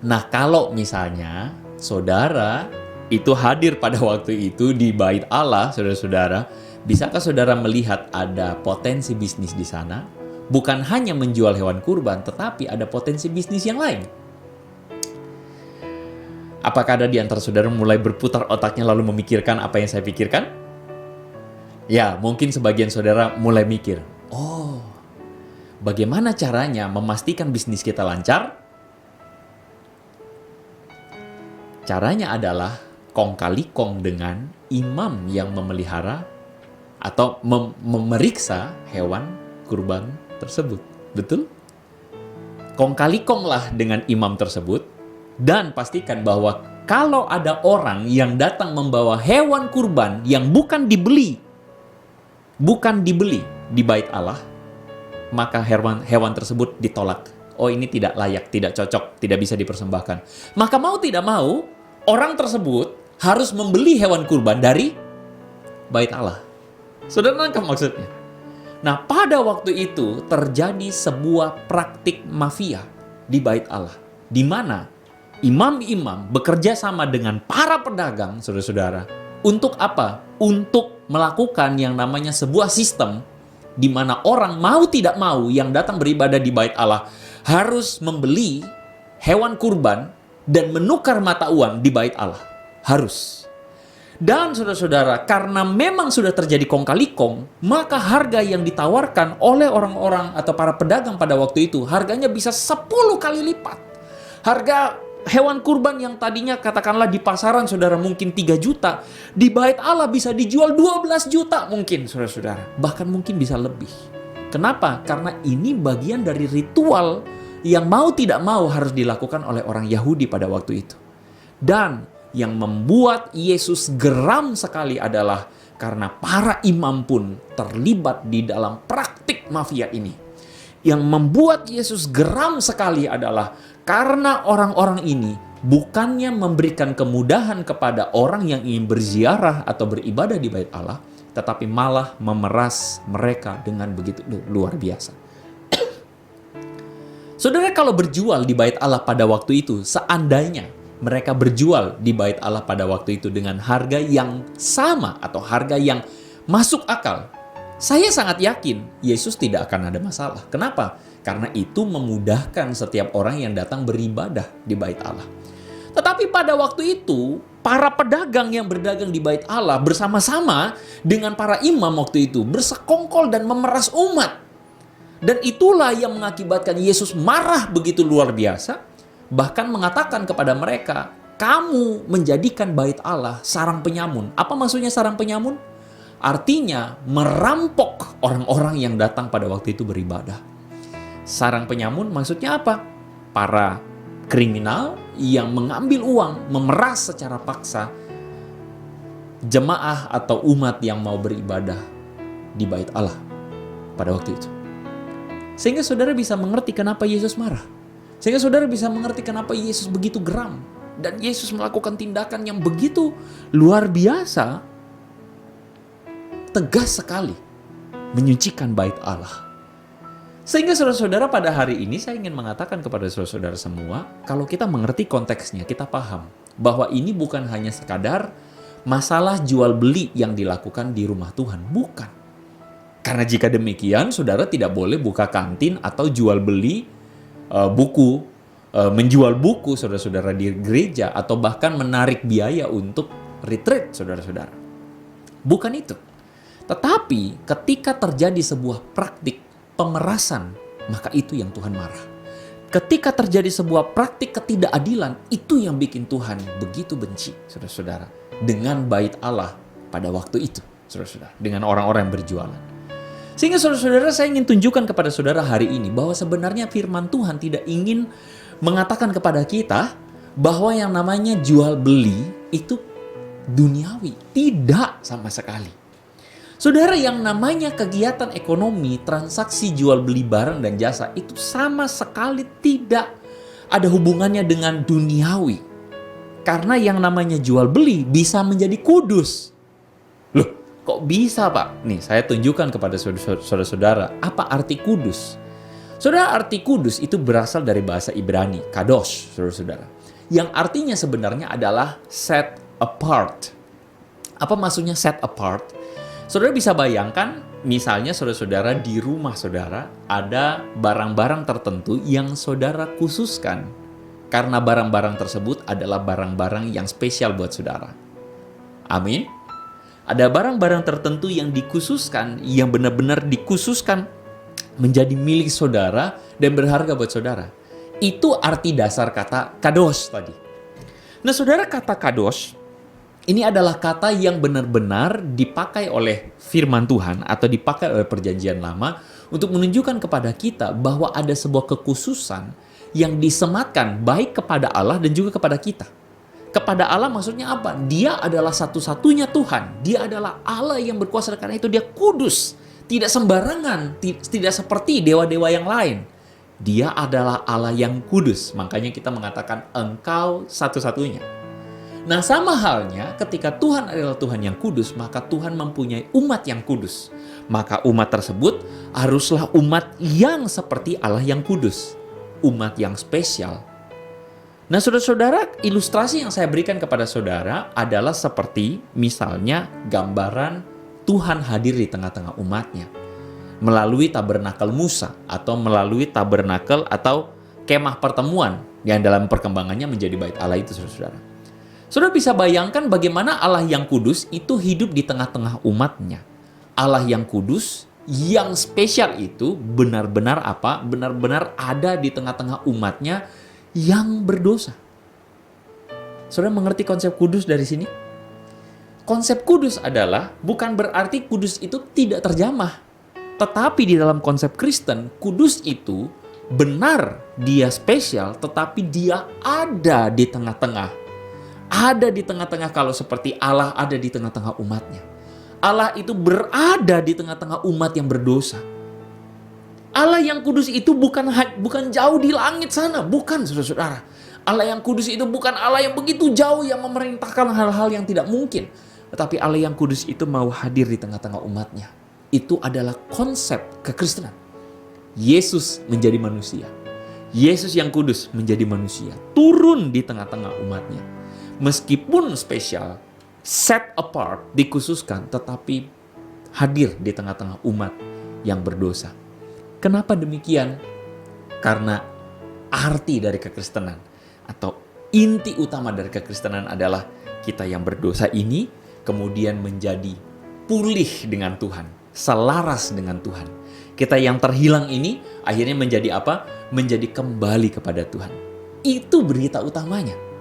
Nah, kalau misalnya saudara itu hadir pada waktu itu di bait Allah, saudara-saudara, bisakah saudara melihat ada potensi bisnis di sana? Bukan hanya menjual hewan kurban, tetapi ada potensi bisnis yang lain. Apakah ada di antara saudara mulai berputar otaknya lalu memikirkan apa yang saya pikirkan? Ya, mungkin sebagian saudara mulai mikir, oh, bagaimana caranya memastikan bisnis kita lancar? Caranya adalah kong kali kong dengan imam yang memelihara atau memeriksa hewan kurban tersebut. Betul? Kong kali kong lah dengan imam tersebut dan pastikan bahwa kalau ada orang yang datang membawa hewan kurban yang bukan dibeli di bait Allah, maka hewan tersebut ditolak. Oh, ini tidak layak, tidak cocok, tidak bisa dipersembahkan. Maka mau tidak mau, orang tersebut harus membeli hewan kurban dari bait Allah. Saudara nangkap maksudnya? Nah, pada waktu itu terjadi sebuah praktik mafia di bait Allah, di mana imam-imam bekerja sama dengan para pedagang, saudara-saudara, untuk apa? Untuk melakukan yang namanya sebuah sistem di mana orang mau tidak mau yang datang beribadah di bait Allah harus membeli hewan kurban dan menukar mata uang di bait Allah. Harus. Dan saudara-saudara, karena memang sudah terjadi kong kali kong, maka harga yang ditawarkan oleh orang-orang atau para pedagang pada waktu itu, harganya bisa 10 kali lipat. Harga hewan kurban yang tadinya katakanlah di pasaran saudara mungkin 3 juta, di bait Allah bisa dijual 12 juta mungkin saudara-saudara. Bahkan mungkin bisa lebih. Kenapa? Karena ini bagian dari ritual yang mau tidak mau harus dilakukan oleh orang Yahudi pada waktu itu. Dan yang membuat Yesus geram sekali adalah karena para imam pun terlibat di dalam praktik mafia ini. Yang membuat Yesus geram sekali adalah karena orang-orang ini bukannya memberikan kemudahan kepada orang yang ingin berziarah atau beribadah di bait Allah, tetapi malah memeras mereka dengan begitu luar biasa. Saudara, kalau berjual di bait Allah pada waktu itu, seandainya mereka berjual di bait Allah pada waktu itu dengan harga yang sama atau harga yang masuk akal, saya sangat yakin Yesus tidak akan ada masalah. Kenapa? Karena itu memudahkan setiap orang yang datang beribadah di bait Allah. Tetapi pada waktu itu, para pedagang yang berdagang di bait Allah bersama-sama dengan para imam waktu itu bersekongkol dan memeras umat. Dan itulah yang mengakibatkan Yesus marah begitu luar biasa. Bahkan mengatakan kepada mereka, kamu menjadikan bait Allah sarang penyamun. Apa maksudnya sarang penyamun? Artinya merampok orang-orang yang datang pada waktu itu beribadah. Sarang penyamun maksudnya apa? Para kriminal yang mengambil uang, memeras secara paksa jemaah atau umat yang mau beribadah di bait Allah pada waktu itu. Sehingga saudara bisa mengerti kenapa Yesus marah. Sehingga saudara bisa mengerti kenapa Yesus begitu geram. Dan Yesus melakukan tindakan yang begitu luar biasa, tegas sekali, menyucikan bait Allah. Sehingga saudara-saudara pada hari ini saya ingin mengatakan kepada saudara-saudara semua, kalau kita mengerti konteksnya, kita paham bahwa ini bukan hanya sekadar masalah jual beli yang dilakukan di rumah Tuhan. Bukan. Karena jika demikian, saudara tidak boleh buka kantin atau jual beli buku, menjual buku saudara-saudara di gereja, atau bahkan menarik biaya untuk retreat saudara-saudara. Bukan itu. Tetapi ketika terjadi sebuah praktik pemerasan, maka itu yang Tuhan marah. Ketika terjadi sebuah praktik ketidakadilan, itu yang bikin Tuhan begitu benci saudara-saudara dengan bait Allah pada waktu itu saudara-saudara, dengan orang-orang yang berjualan. Sehingga saudara-saudara, saya ingin tunjukkan kepada saudara hari ini bahwa sebenarnya firman Tuhan tidak ingin mengatakan kepada kita bahwa yang namanya jual beli itu duniawi. Tidak sama sekali. Saudara, yang namanya kegiatan ekonomi, transaksi jual beli barang dan jasa itu sama sekali tidak ada hubungannya dengan duniawi. Karena yang namanya jual beli bisa menjadi kudus. Loh, kok bisa, Pak? Nih, saya tunjukkan kepada saudara-saudara apa arti kudus. Saudara, arti kudus itu berasal dari bahasa Ibrani, kadosh, saudara-saudara. Yang artinya sebenarnya adalah set apart. Apa maksudnya set apart? Saudara bisa bayangkan, misalnya saudara-saudara di rumah saudara ada barang-barang tertentu yang saudara khususkan. Karena barang-barang tersebut adalah barang-barang yang spesial buat saudara. Amin. Ada barang-barang tertentu yang dikhususkan, yang benar-benar dikhususkan menjadi milik saudara dan berharga buat saudara. Itu arti dasar kata kadosh tadi. Nah saudara, kata kadosh ini adalah kata yang benar-benar dipakai oleh firman Tuhan atau dipakai oleh perjanjian lama untuk menunjukkan kepada kita bahwa ada sebuah kekhususan yang disematkan baik kepada Allah dan juga kepada kita. Kepada Allah maksudnya apa? Dia adalah satu-satunya Tuhan. Dia adalah Allah yang berkuasa, karena itu dia kudus. Tidak sembarangan, tidak seperti dewa-dewa yang lain. Dia adalah Allah yang kudus. Makanya kita mengatakan Engkau satu-satunya. Nah, sama halnya ketika Tuhan adalah Tuhan yang kudus, maka Tuhan mempunyai umat yang kudus. Maka umat tersebut haruslah umat yang seperti Allah yang kudus. Umat yang spesial. Nah, saudara-saudara, ilustrasi yang saya berikan kepada saudara adalah seperti misalnya gambaran Tuhan hadir di tengah-tengah umatnya melalui tabernakel Musa atau melalui tabernakel atau kemah pertemuan yang dalam perkembangannya menjadi bait Allah itu, saudara-saudara. Saudara bisa bayangkan bagaimana Allah yang kudus itu hidup di tengah-tengah umatnya. Allah yang kudus, yang spesial itu benar-benar apa? Benar-benar ada di tengah-tengah umatnya yang berdosa. Saudara mengerti konsep kudus dari sini? Konsep kudus adalah bukan berarti kudus itu tidak terjamah. Tetapi di dalam konsep Kristen, kudus itu benar dia spesial, tetapi dia ada di tengah-tengah. Ada di tengah-tengah kalau seperti Allah ada di tengah-tengah umatnya. Allah itu berada di tengah-tengah umat yang berdosa. Allah yang kudus itu bukan jauh di langit sana, bukan saudara-saudara. Allah yang kudus itu bukan Allah yang begitu jauh yang memerintahkan hal-hal yang tidak mungkin. Tetapi Allah yang kudus itu mau hadir di tengah-tengah umatnya. Itu adalah konsep kekristenan. Yesus menjadi manusia. Yesus yang kudus menjadi manusia. Turun di tengah-tengah umatnya. Meskipun spesial, set apart, dikhususkan, tetapi hadir di tengah-tengah umat yang berdosa. Kenapa demikian? Karena arti dari kekristenan atau inti utama dari kekristenan adalah kita yang berdosa ini kemudian menjadi pulih dengan Tuhan, selaras dengan Tuhan. Kita yang terhilang ini akhirnya menjadi apa? Menjadi kembali kepada Tuhan. Itu berita utamanya.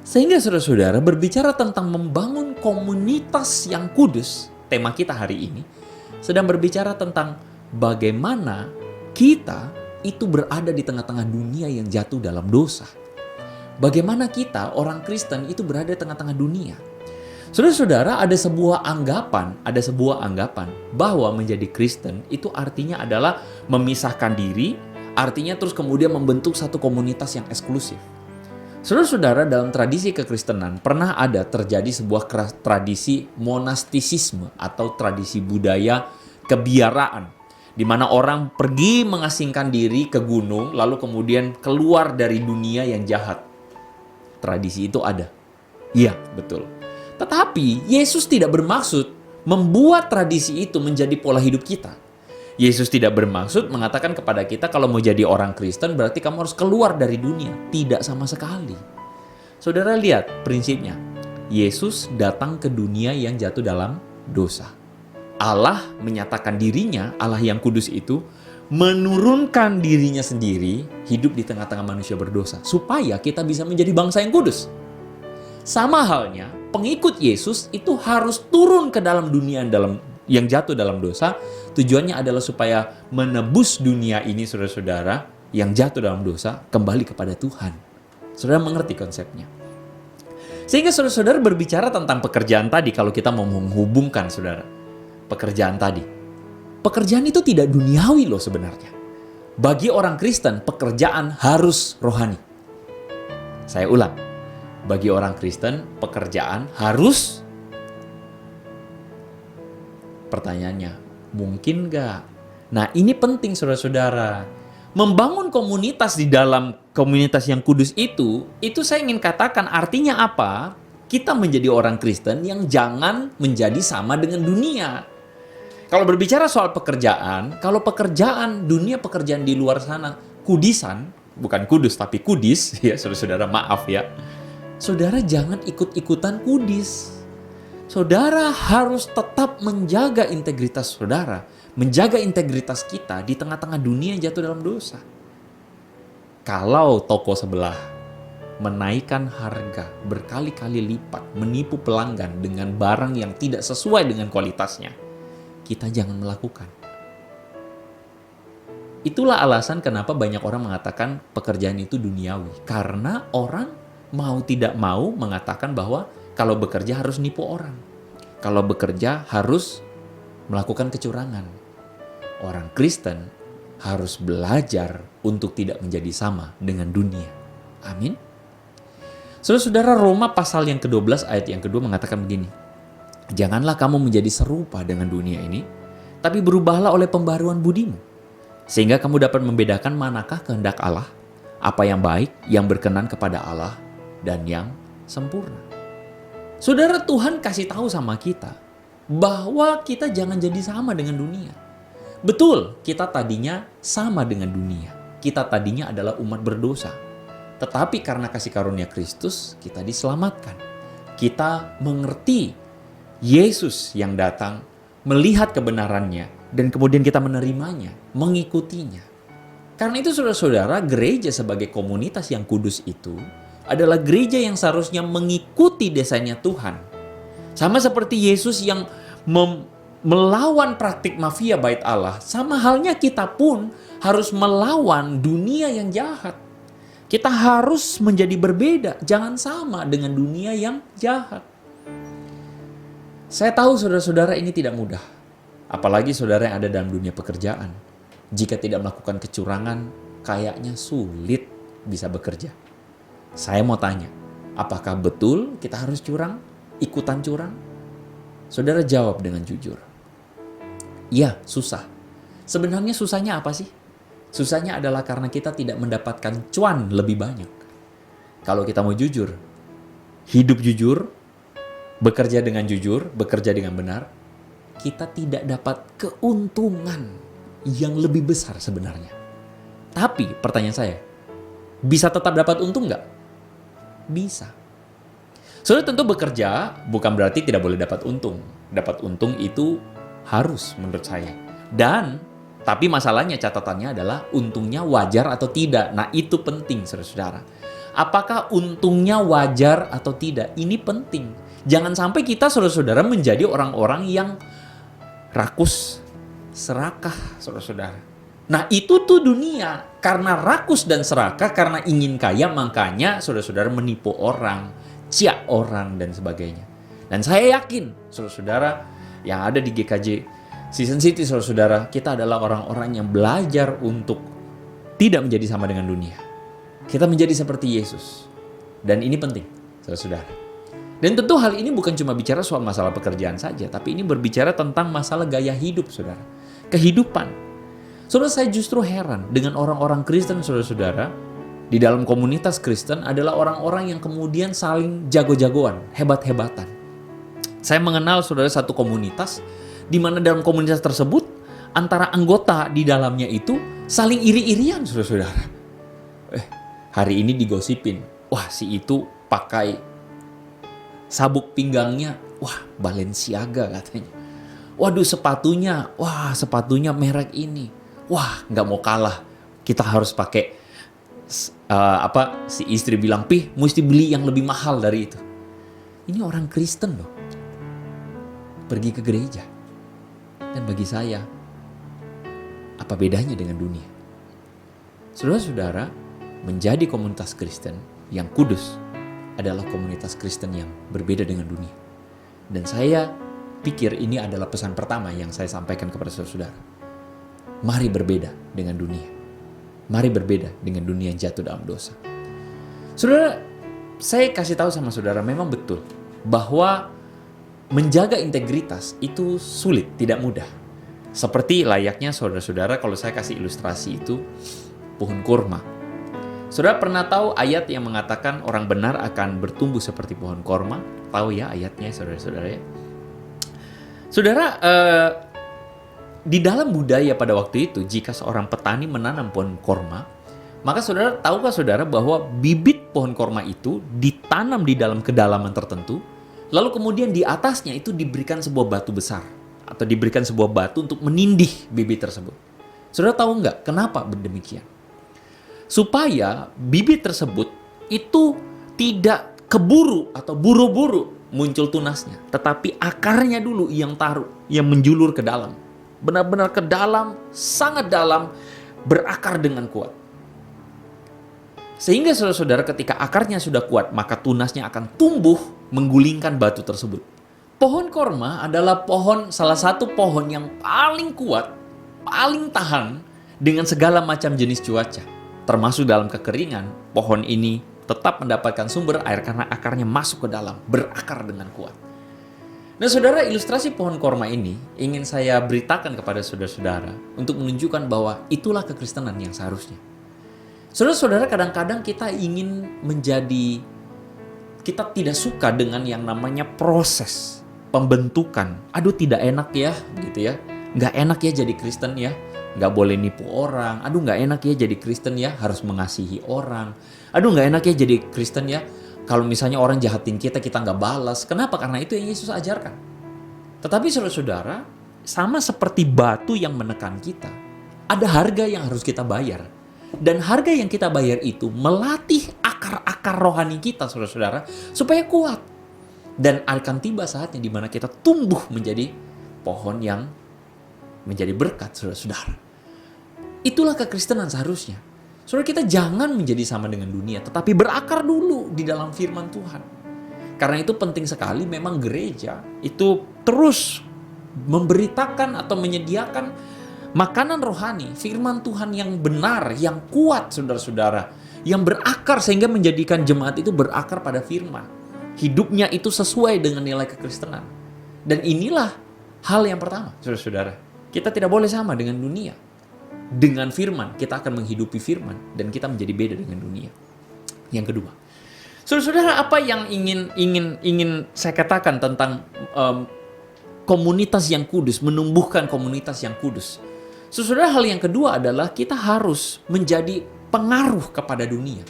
Sehingga saudara-saudara berbicara tentang membangun komunitas yang kudus, tema kita hari ini sedang berbicara tentang bagaimana kita itu berada di tengah-tengah dunia yang jatuh dalam dosa. Bagaimana kita orang Kristen itu berada di tengah-tengah dunia. Saudara-saudara, ada sebuah anggapan bahwa menjadi Kristen itu artinya adalah memisahkan diri, artinya terus kemudian membentuk satu komunitas yang eksklusif. Saudara-saudara, dalam tradisi kekristenan pernah ada terjadi sebuah tradisi monastisisme atau tradisi budaya kebiaraan, di mana orang pergi mengasingkan diri ke gunung lalu kemudian keluar dari dunia yang jahat. Tradisi itu ada. Iya, betul. Tetapi Yesus tidak bermaksud membuat tradisi itu menjadi pola hidup kita. Yesus tidak bermaksud mengatakan kepada kita kalau mau jadi orang Kristen berarti kamu harus keluar dari dunia. Tidak sama sekali. Saudara lihat prinsipnya. Yesus datang ke dunia yang jatuh dalam dosa. Allah menyatakan dirinya, Allah yang kudus itu, menurunkan dirinya sendiri hidup di tengah-tengah manusia berdosa. Supaya kita bisa menjadi bangsa yang kudus. Sama halnya, pengikut Yesus itu harus turun ke dalam dunia yang jatuh dalam dosa. Tujuannya adalah supaya menebus dunia ini, saudara-saudara, yang jatuh dalam dosa, kembali kepada Tuhan. Saudara mengerti konsepnya. Sehingga saudara-saudara berbicara tentang pekerjaan tadi, kalau kita mau menghubungkan, saudara, pekerjaan tadi. Pekerjaan itu tidak duniawi loh sebenarnya. Bagi orang Kristen, pekerjaan harus rohani. Saya ulang. Bagi orang Kristen, pekerjaan harus. Pertanyaannya, mungkin nggak? Nah, ini penting saudara-saudara. Membangun komunitas di dalam komunitas yang kudus itu saya ingin katakan artinya apa? Kita menjadi orang Kristen yang jangan menjadi sama dengan dunia. Kalau berbicara soal pekerjaan, kalau pekerjaan, dunia pekerjaan di luar sana, kudisan, bukan kudus tapi kudis, ya saudara-saudara maaf ya. Saudara jangan ikut-ikutan kudis. Saudara harus tetap menjaga integritas saudara, menjaga integritas kita di tengah-tengah dunia yang jatuh dalam dosa. Kalau toko sebelah menaikkan harga berkali-kali lipat, menipu pelanggan dengan barang yang tidak sesuai dengan kualitasnya, kita jangan melakukan. Itulah alasan kenapa banyak orang mengatakan pekerjaan itu duniawi. Karena orang mau tidak mau mengatakan bahwa kalau bekerja harus nipu orang. Kalau bekerja harus melakukan kecurangan. Orang Kristen harus belajar untuk tidak menjadi sama dengan dunia. Amin. Saudara-saudara, Roma pasal yang ke-12 ayat yang kedua mengatakan begini. Janganlah kamu menjadi serupa dengan dunia ini, tapi berubahlah oleh pembaruan budimu. Sehingga kamu dapat membedakan manakah kehendak Allah, apa yang baik, yang berkenan kepada Allah, dan yang sempurna. Saudara, Tuhan kasih tahu sama kita bahwa kita jangan jadi sama dengan dunia. Betul, kita tadinya sama dengan dunia. Kita tadinya adalah umat berdosa. Tetapi karena kasih karunia Kristus, kita diselamatkan. kita mengerti Yesus yang datang, melihat kebenarannya, dan kemudian kita menerimanya, mengikutinya. Karena itu saudara-saudara, gereja sebagai komunitas yang kudus itu adalah gereja yang seharusnya mengikuti desanya Tuhan. Sama seperti Yesus yang melawan praktik mafia bait Allah, sama halnya kita pun harus melawan dunia yang jahat. Kita harus menjadi berbeda, jangan sama dengan dunia yang jahat. Saya tahu saudara-saudara ini tidak mudah. Apalagi saudara yang ada dalam dunia pekerjaan. Jika tidak melakukan kecurangan, kayaknya sulit bisa bekerja. Saya mau tanya, apakah betul kita harus curang? Ikutan curang? Saudara jawab dengan jujur. Ya, susah. Sebenarnya susahnya apa sih? Susahnya adalah karena kita tidak mendapatkan cuan lebih banyak. Kalau kita mau jujur, hidup jujur, bekerja dengan jujur, bekerja dengan benar, kita tidak dapat keuntungan yang lebih besar sebenarnya. Tapi pertanyaan saya, bisa tetap dapat untung nggak? Bisa. Saudara tentu bekerja bukan berarti tidak boleh dapat untung. Dapat untung itu harus menurut saya. Tapi masalahnya, catatannya adalah untungnya wajar atau tidak. Nah itu penting saudara-saudara. Apakah untungnya wajar atau tidak? Ini penting. Jangan sampai kita saudara-saudara menjadi orang-orang yang rakus, serakah saudara-saudara. Nah itu tuh dunia. Karena rakus dan serakah, karena ingin kaya, makanya saudara-saudara menipu orang, ciak orang dan sebagainya. Dan saya yakin saudara-saudara yang ada di GKJ Season City, saudara-saudara, kita adalah orang-orang yang belajar untuk tidak menjadi sama dengan dunia. Kita menjadi seperti Yesus. Dan ini penting, saudara-saudara. Dan tentu hal ini bukan cuma bicara soal masalah pekerjaan saja, tapi ini berbicara tentang masalah gaya hidup, saudara. Kehidupan. Saudara, saya justru heran dengan orang-orang Kristen, saudara-saudara, di dalam komunitas Kristen adalah orang-orang yang kemudian saling jago-jagoan, hebat-hebatan. Saya mengenal saudara satu komunitas, di mana dalam komunitas tersebut antara anggota di dalamnya itu saling iri-irian saudara-saudara. Hari ini digosipin, wah si itu pakai sabuk pinggangnya, wah Balenciaga katanya. Waduh sepatunya merek ini, wah nggak mau kalah, kita harus pakai si istri bilang, Pih mesti beli yang lebih mahal dari itu. Ini orang Kristen loh, pergi ke gereja. Dan bagi saya, apa bedanya dengan dunia? Saudara-saudara, menjadi komunitas Kristen yang kudus adalah komunitas Kristen yang berbeda dengan dunia. Dan saya pikir ini adalah pesan pertama yang saya sampaikan kepada saudara-saudara. Mari berbeda dengan dunia. Mari berbeda dengan dunia yang jatuh dalam dosa. Saudara, saya kasih tahu sama saudara, memang betul bahwa menjaga integritas itu sulit, tidak mudah. Seperti layaknya saudara-saudara, kalau saya kasih ilustrasi itu pohon kurma. Saudara pernah tahu ayat yang mengatakan orang benar akan bertumbuh seperti pohon kurma? Tahu ya ayatnya saudara-saudara ya? Saudara, di dalam budaya pada waktu itu, jika seorang petani menanam pohon kurma, maka saudara tahukah saudara bahwa bibit pohon kurma itu ditanam di dalam kedalaman tertentu, lalu kemudian di atasnya itu diberikan sebuah batu besar atau diberikan sebuah batu untuk menindih bibit tersebut. Saudara tahu nggak kenapa demikian? Supaya bibit tersebut itu tidak keburu atau buru-buru muncul tunasnya, tetapi akarnya dulu yang taruh, yang menjulur ke dalam. Benar-benar ke dalam, sangat dalam, berakar dengan kuat. Sehingga saudara-saudara ketika akarnya sudah kuat, maka tunasnya akan tumbuh menggulingkan batu tersebut. Pohon korma adalah salah satu pohon yang paling kuat, paling tahan dengan segala macam jenis cuaca. Termasuk dalam kekeringan, pohon ini tetap mendapatkan sumber air karena akarnya masuk ke dalam, berakar dengan kuat. Nah saudara, ilustrasi pohon korma ini ingin saya beritakan kepada saudara-saudara untuk menunjukkan bahwa itulah kekristenan yang seharusnya. Saudara-saudara, kadang-kadang kita kita tidak suka dengan yang namanya proses pembentukan. Aduh tidak enak ya, gitu ya. Nggak enak ya jadi Kristen ya. Nggak boleh nipu orang. Aduh nggak enak ya jadi Kristen ya, harus mengasihi orang. Aduh nggak enak ya jadi Kristen ya, Kalau misalnya orang jahatin kita, kita nggak balas. Kenapa? Karena itu yang Yesus ajarkan. Tetapi saudara-saudara, sama seperti batu yang menekan kita, ada harga yang harus kita bayar. Dan harga yang kita bayar itu melatih akar-akar rohani kita, saudara-saudara, supaya kuat. Dan akan tiba saatnya di mana kita tumbuh menjadi pohon yang menjadi berkat, saudara-saudara. Itulah kekristenan seharusnya. Saudara, kita jangan menjadi sama dengan dunia, tetapi berakar dulu di dalam firman Tuhan. Karena itu penting sekali memang gereja itu terus memberitakan atau menyediakan makanan rohani, firman Tuhan yang benar, yang kuat, saudara-saudara. Yang berakar sehingga menjadikan jemaat itu berakar pada firman. Hidupnya itu sesuai dengan nilai kekristenan. Dan inilah hal yang pertama, saudara-saudara. Kita tidak boleh sama dengan dunia. Dengan firman, kita akan menghidupi firman dan kita menjadi beda dengan dunia. Yang kedua, saudara-saudara, apa yang ingin saya katakan tentang komunitas yang kudus, menumbuhkan komunitas yang kudus. Saudara, hal yang kedua adalah kita harus menjadi pengaruh kepada dunia.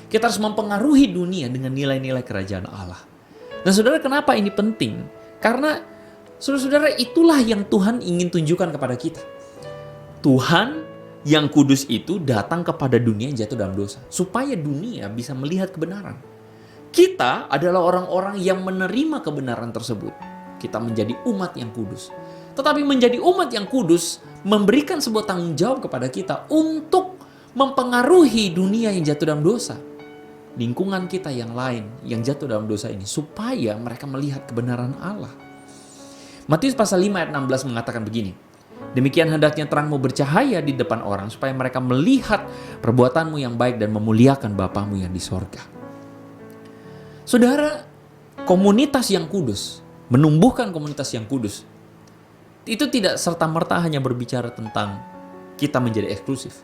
Kita harus mempengaruhi dunia dengan nilai-nilai kerajaan Allah. Nah, saudara, kenapa ini penting? Karena saudara-saudara, itulah yang Tuhan ingin tunjukkan kepada kita. Tuhan yang kudus itu datang kepada dunia yang jatuh dalam dosa, supaya dunia bisa melihat kebenaran. Kita adalah orang-orang yang menerima kebenaran tersebut. Kita menjadi umat yang kudus. Tetapi menjadi umat yang kudus memberikan sebuah tanggung jawab kepada kita untuk mempengaruhi dunia yang jatuh dalam dosa. Lingkungan kita yang lain yang jatuh dalam dosa ini, supaya mereka melihat kebenaran Allah. Matius pasal 5 ayat 16 mengatakan begini, demikian hendaknya terangmu bercahaya di depan orang, supaya mereka melihat perbuatanmu yang baik dan memuliakan Bapamu yang di sorga. Saudara, komunitas yang kudus, menumbuhkan komunitas yang kudus, itu tidak serta-merta hanya berbicara tentang kita menjadi eksklusif.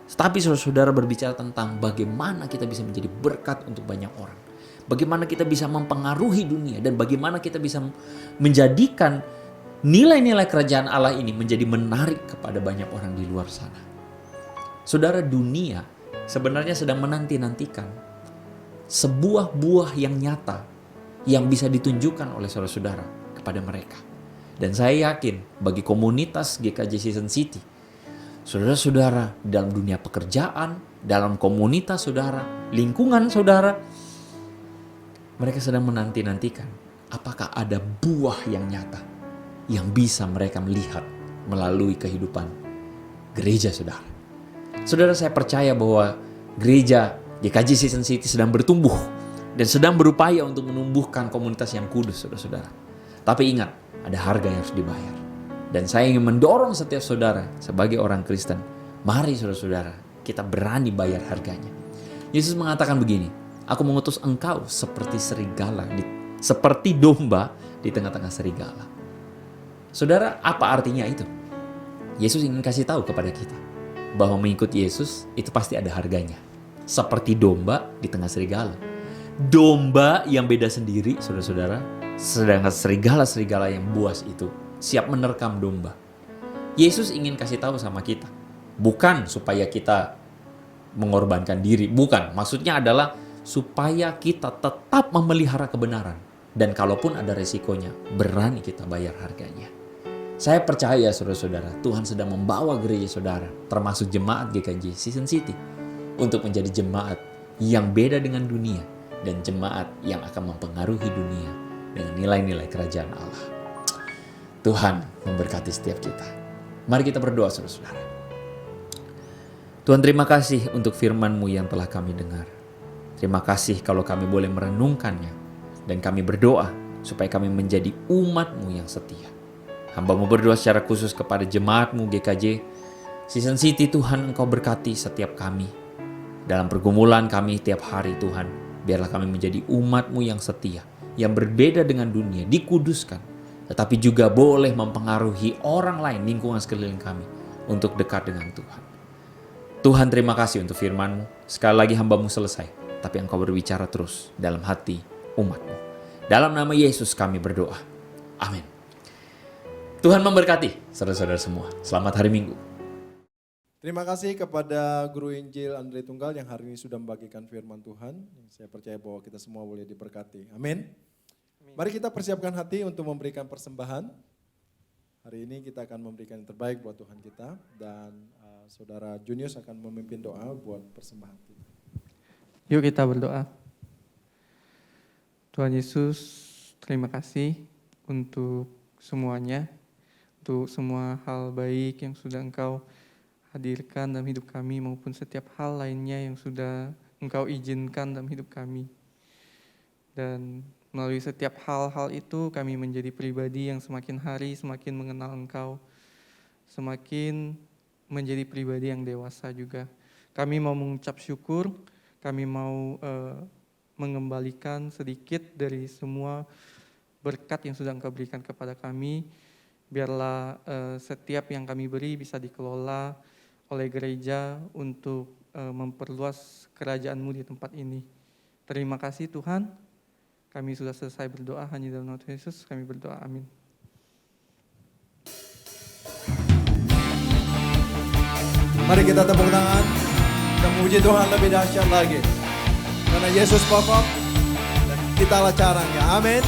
Tapi saudara berbicara tentang bagaimana kita bisa menjadi berkat untuk banyak orang. Bagaimana kita bisa mempengaruhi dunia dan bagaimana kita bisa menjadikan nilai-nilai kerajaan Allah ini menjadi menarik kepada banyak orang di luar sana. Saudara, dunia sebenarnya sedang menanti-nantikan sebuah buah yang nyata yang bisa ditunjukkan oleh saudara-saudara kepada mereka. Dan saya yakin bagi komunitas GKJ Season City, saudara-saudara dalam dunia pekerjaan, dalam komunitas saudara, lingkungan saudara, mereka sedang menanti-nantikan apakah ada buah yang nyata yang bisa mereka melihat melalui kehidupan gereja saudara. Saudara, saya percaya bahwa gereja GKJ Season City sedang bertumbuh dan sedang berupaya untuk menumbuhkan komunitas yang kudus, saudara-saudara. Tapi ingat, ada harga yang harus dibayar. Dan saya ingin mendorong setiap saudara sebagai orang Kristen, mari saudara-saudara, kita berani bayar harganya. Yesus mengatakan begini, aku mengutus engkau seperti serigala, seperti domba di tengah-tengah serigala. Saudara, apa artinya itu? Yesus ingin kasih tahu kepada kita bahwa mengikuti Yesus itu pasti ada harganya. Seperti domba di tengah serigala. Domba yang beda sendiri, saudara-saudara, sedangkan serigala-serigala yang buas itu siap menerkam domba. Yesus ingin kasih tahu sama kita, bukan supaya kita mengorbankan diri, bukan. Maksudnya adalah supaya kita tetap memelihara kebenaran. Dan kalaupun ada resikonya, berani kita bayar harganya. Saya percaya saudara-saudara, Tuhan sedang membawa gereja saudara, termasuk jemaat GKJ Season City, untuk menjadi jemaat yang beda dengan dunia, dan jemaat yang akan mempengaruhi dunia dengan nilai-nilai kerajaan Allah. Tuhan memberkati setiap kita. Mari kita berdoa saudara-saudara. Tuhan, terima kasih untuk firman-Mu yang telah kami dengar. Terima kasih kalau kami boleh merenungkannya. Dan kami berdoa supaya kami menjadi umat-Mu yang setia. Hamba-Mu berdoa secara khusus kepada jemaat-Mu GKJ Season City. Tuhan, Engkau berkati setiap kami. Dalam pergumulan kami tiap hari Tuhan, biarlah kami menjadi umat-Mu yang setia, yang berbeda dengan dunia, dikuduskan, tetapi juga boleh mempengaruhi orang lain, lingkungan sekeliling kami, untuk dekat dengan Tuhan. Tuhan, terima kasih untuk firman-Mu. Sekali lagi hamba-Mu selesai, tapi Engkau berbicara terus dalam hati umat-Mu. Dalam nama Yesus kami berdoa. Amin. Tuhan memberkati saudara-saudara semua. Selamat hari Minggu. Terima kasih kepada Guru Injil Andre Tunggal yang hari ini sudah membagikan firman Tuhan. Saya percaya bahwa kita semua boleh diberkati. Amin. Mari kita persiapkan hati untuk memberikan persembahan. Hari ini kita akan memberikan yang terbaik buat Tuhan kita. Dan Saudara Junius akan memimpin doa buat persembahan kita. Yuk kita berdoa. Tuhan Yesus, terima kasih untuk semuanya, untuk semua hal baik yang sudah Engkau hadirkan dalam hidup kami maupun setiap hal lainnya yang sudah Engkau izinkan dalam hidup kami. Dan melalui setiap hal-hal itu kami menjadi pribadi yang semakin hari semakin mengenal Engkau, semakin menjadi pribadi yang dewasa juga. Kami mau mengucap syukur, kami mau mengembalikan sedikit dari semua berkat yang sudah Engkau berikan kepada kami. Biarlah setiap yang kami beri bisa dikelola oleh gereja untuk memperluas kerajaan-Mu di tempat ini. Terima kasih Tuhan, kami sudah selesai berdoa, hanya dalam nama Tuhan Yesus kami berdoa, amin. Mari kita tepuk tangan dan memuji Tuhan lebih dahsyat lagi. Karena Yesus pokok dan kitalah caranya, amin.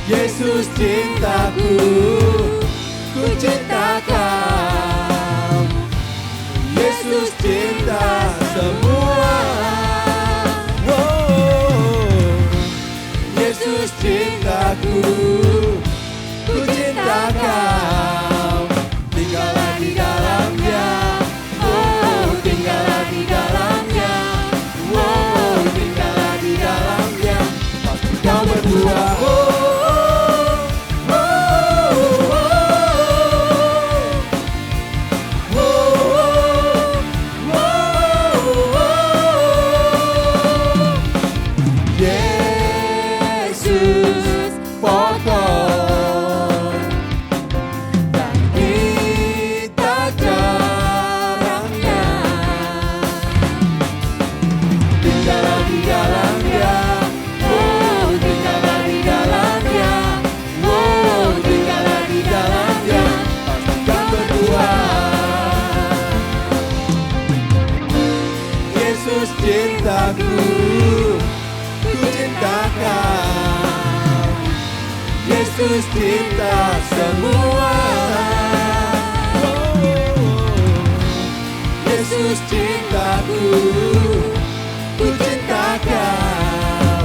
Yesus cintaku, ku cinta Kau. Yesus cinta semua. Oh, Yesus cintaku, ku cinta Kau. Tinggallah di dalamnya, oh tinggallah di dalamnya, oh tinggallah di dalamnya. Pasti kau berdua. Cintaku, ku cinta Kau. Yesus cinta semua. Oh, Yesus cintaku, ku cinta Kau.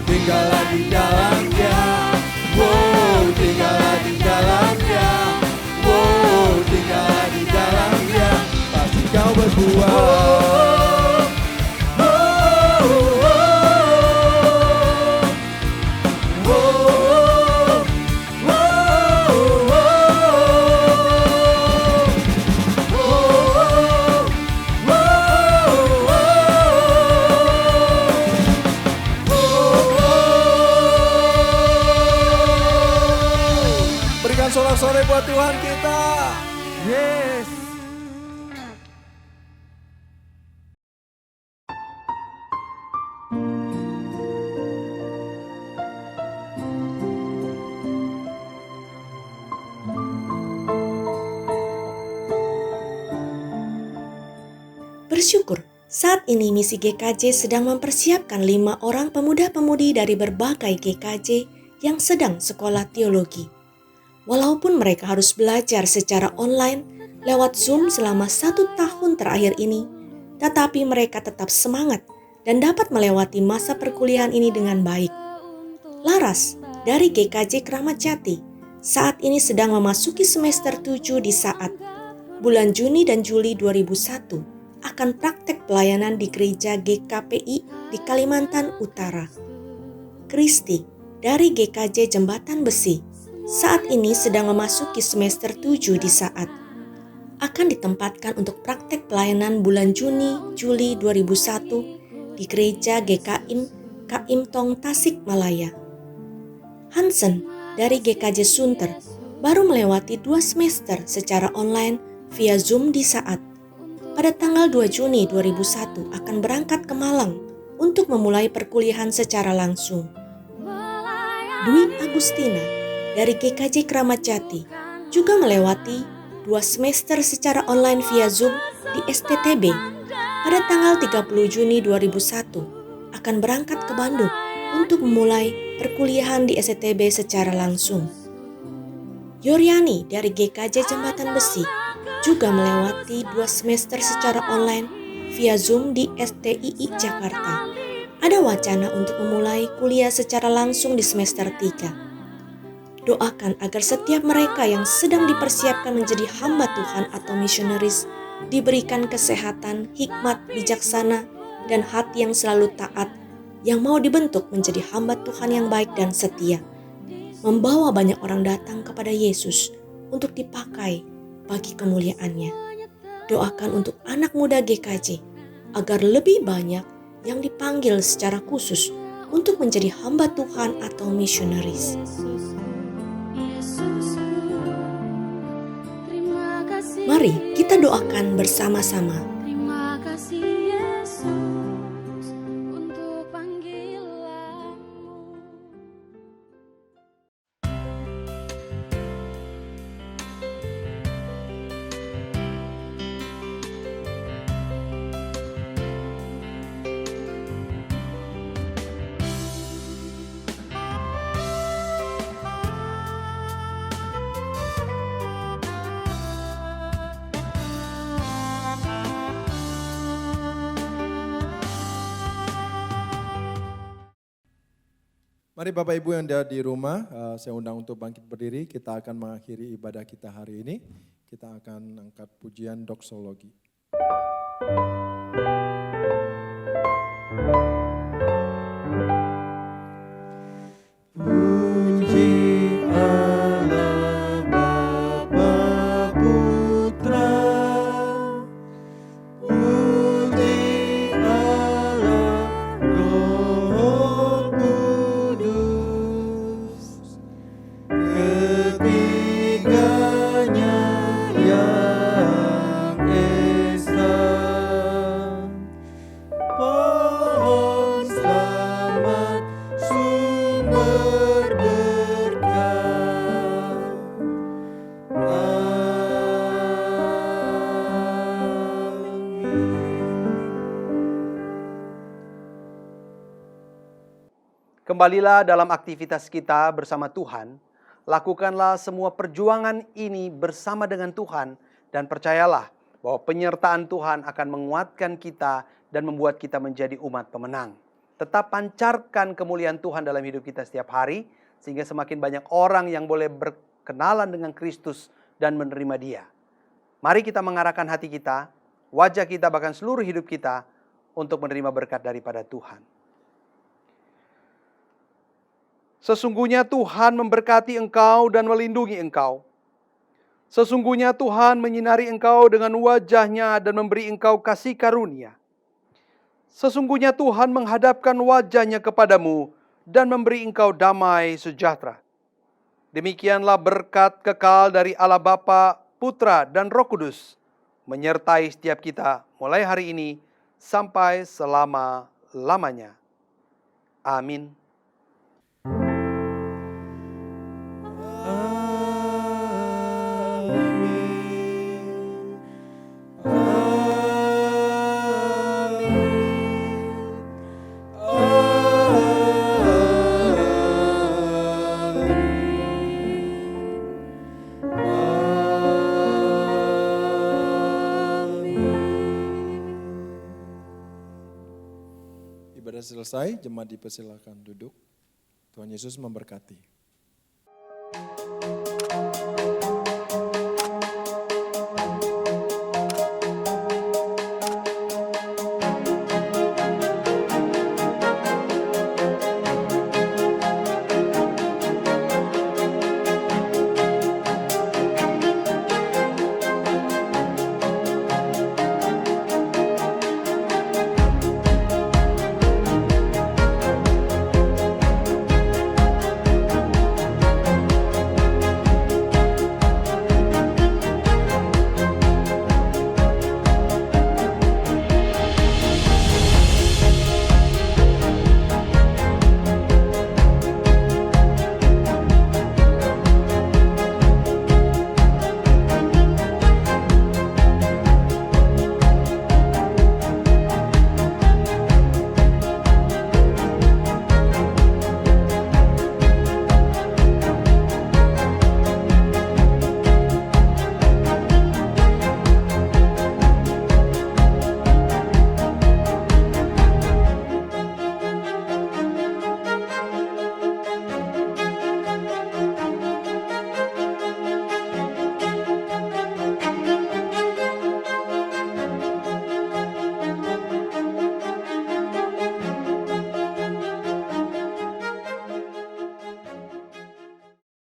Tinggallah di dalamnya, oh tinggallah di dalamnya, oh tinggallah di dalamnya. Pasti kau berbuah. Sorak-sorai buat Tuhan kita. Yes. Bersyukur, saat ini misi GKJ sedang mempersiapkan 5 orang pemuda-pemudi dari berbagai GKJ yang sedang sekolah teologi. Walaupun mereka harus belajar secara online lewat Zoom selama 1 tahun terakhir ini, tetapi mereka tetap semangat dan dapat melewati masa perkuliahan ini dengan baik. Laras dari GKJ Kramat Jati saat ini sedang memasuki semester 7 di saat bulan Juni dan Juli 2001 akan praktek pelayanan di gereja GKPI di Kalimantan Utara. Kristi dari GKJ Jembatan Besi saat ini sedang memasuki semester 7 di saat akan ditempatkan untuk praktek pelayanan bulan Juni-Juli 2001 di gereja GKIM Kaim Tong Tasikmalaya. Hansen dari GKJ Sunter baru melewati 2 semester secara online via Zoom di saat pada tanggal 2 Juni 2001 akan berangkat ke Malang untuk memulai perkuliahan secara langsung. Dwi Agustina dari GKJ Kramat Jati juga melewati 2 semester secara online via Zoom di STTB pada tanggal 30 Juni 2001 akan berangkat ke Bandung untuk memulai perkuliahan di STTB secara langsung. Yoryani dari GKJ Jembatan Besi juga melewati 2 semester secara online via Zoom di STII Jakarta. Ada wacana untuk memulai kuliah secara langsung di semester 3. Doakan agar setiap mereka yang sedang dipersiapkan menjadi hamba Tuhan atau misionaris diberikan kesehatan, hikmat, bijaksana, dan hati yang selalu taat, yang mau dibentuk menjadi hamba Tuhan yang baik dan setia, membawa banyak orang datang kepada Yesus untuk dipakai bagi kemuliaannya. Doakan untuk anak muda GKJ agar lebih banyak yang dipanggil secara khusus untuk menjadi hamba Tuhan atau misionaris. Mari kita doakan bersama-sama. Terima kasih Yesus untuk panggilanmu. Mari Bapak Ibu yang ada di rumah, saya undang untuk bangkit berdiri. Kita akan mengakhiri ibadah kita hari ini. Kita akan angkat pujian doksologi. Kembalilah dalam aktivitas kita bersama Tuhan. Lakukanlah semua perjuangan ini bersama dengan Tuhan. Dan percayalah bahwa penyertaan Tuhan akan menguatkan kita dan membuat kita menjadi umat pemenang. Tetap pancarkan kemuliaan Tuhan dalam hidup kita setiap hari. Sehingga semakin banyak orang yang boleh berkenalan dengan Kristus dan menerima Dia. Mari kita mengarahkan hati kita, wajah kita, bahkan seluruh hidup kita untuk menerima berkat daripada Tuhan. Sesungguhnya Tuhan memberkati engkau dan melindungi engkau. Sesungguhnya Tuhan menyinari engkau dengan wajah-Nya dan memberi engkau kasih karunia. Sesungguhnya Tuhan menghadapkan wajah-Nya kepadamu dan memberi engkau damai sejahtera. Demikianlah berkat kekal dari Allah Bapa, Putra, dan Roh Kudus menyertai setiap kita mulai hari ini sampai selama-lamanya. Amin. Ibadah selesai, jemaat dipersilakan duduk. Tuhan Yesus memberkati.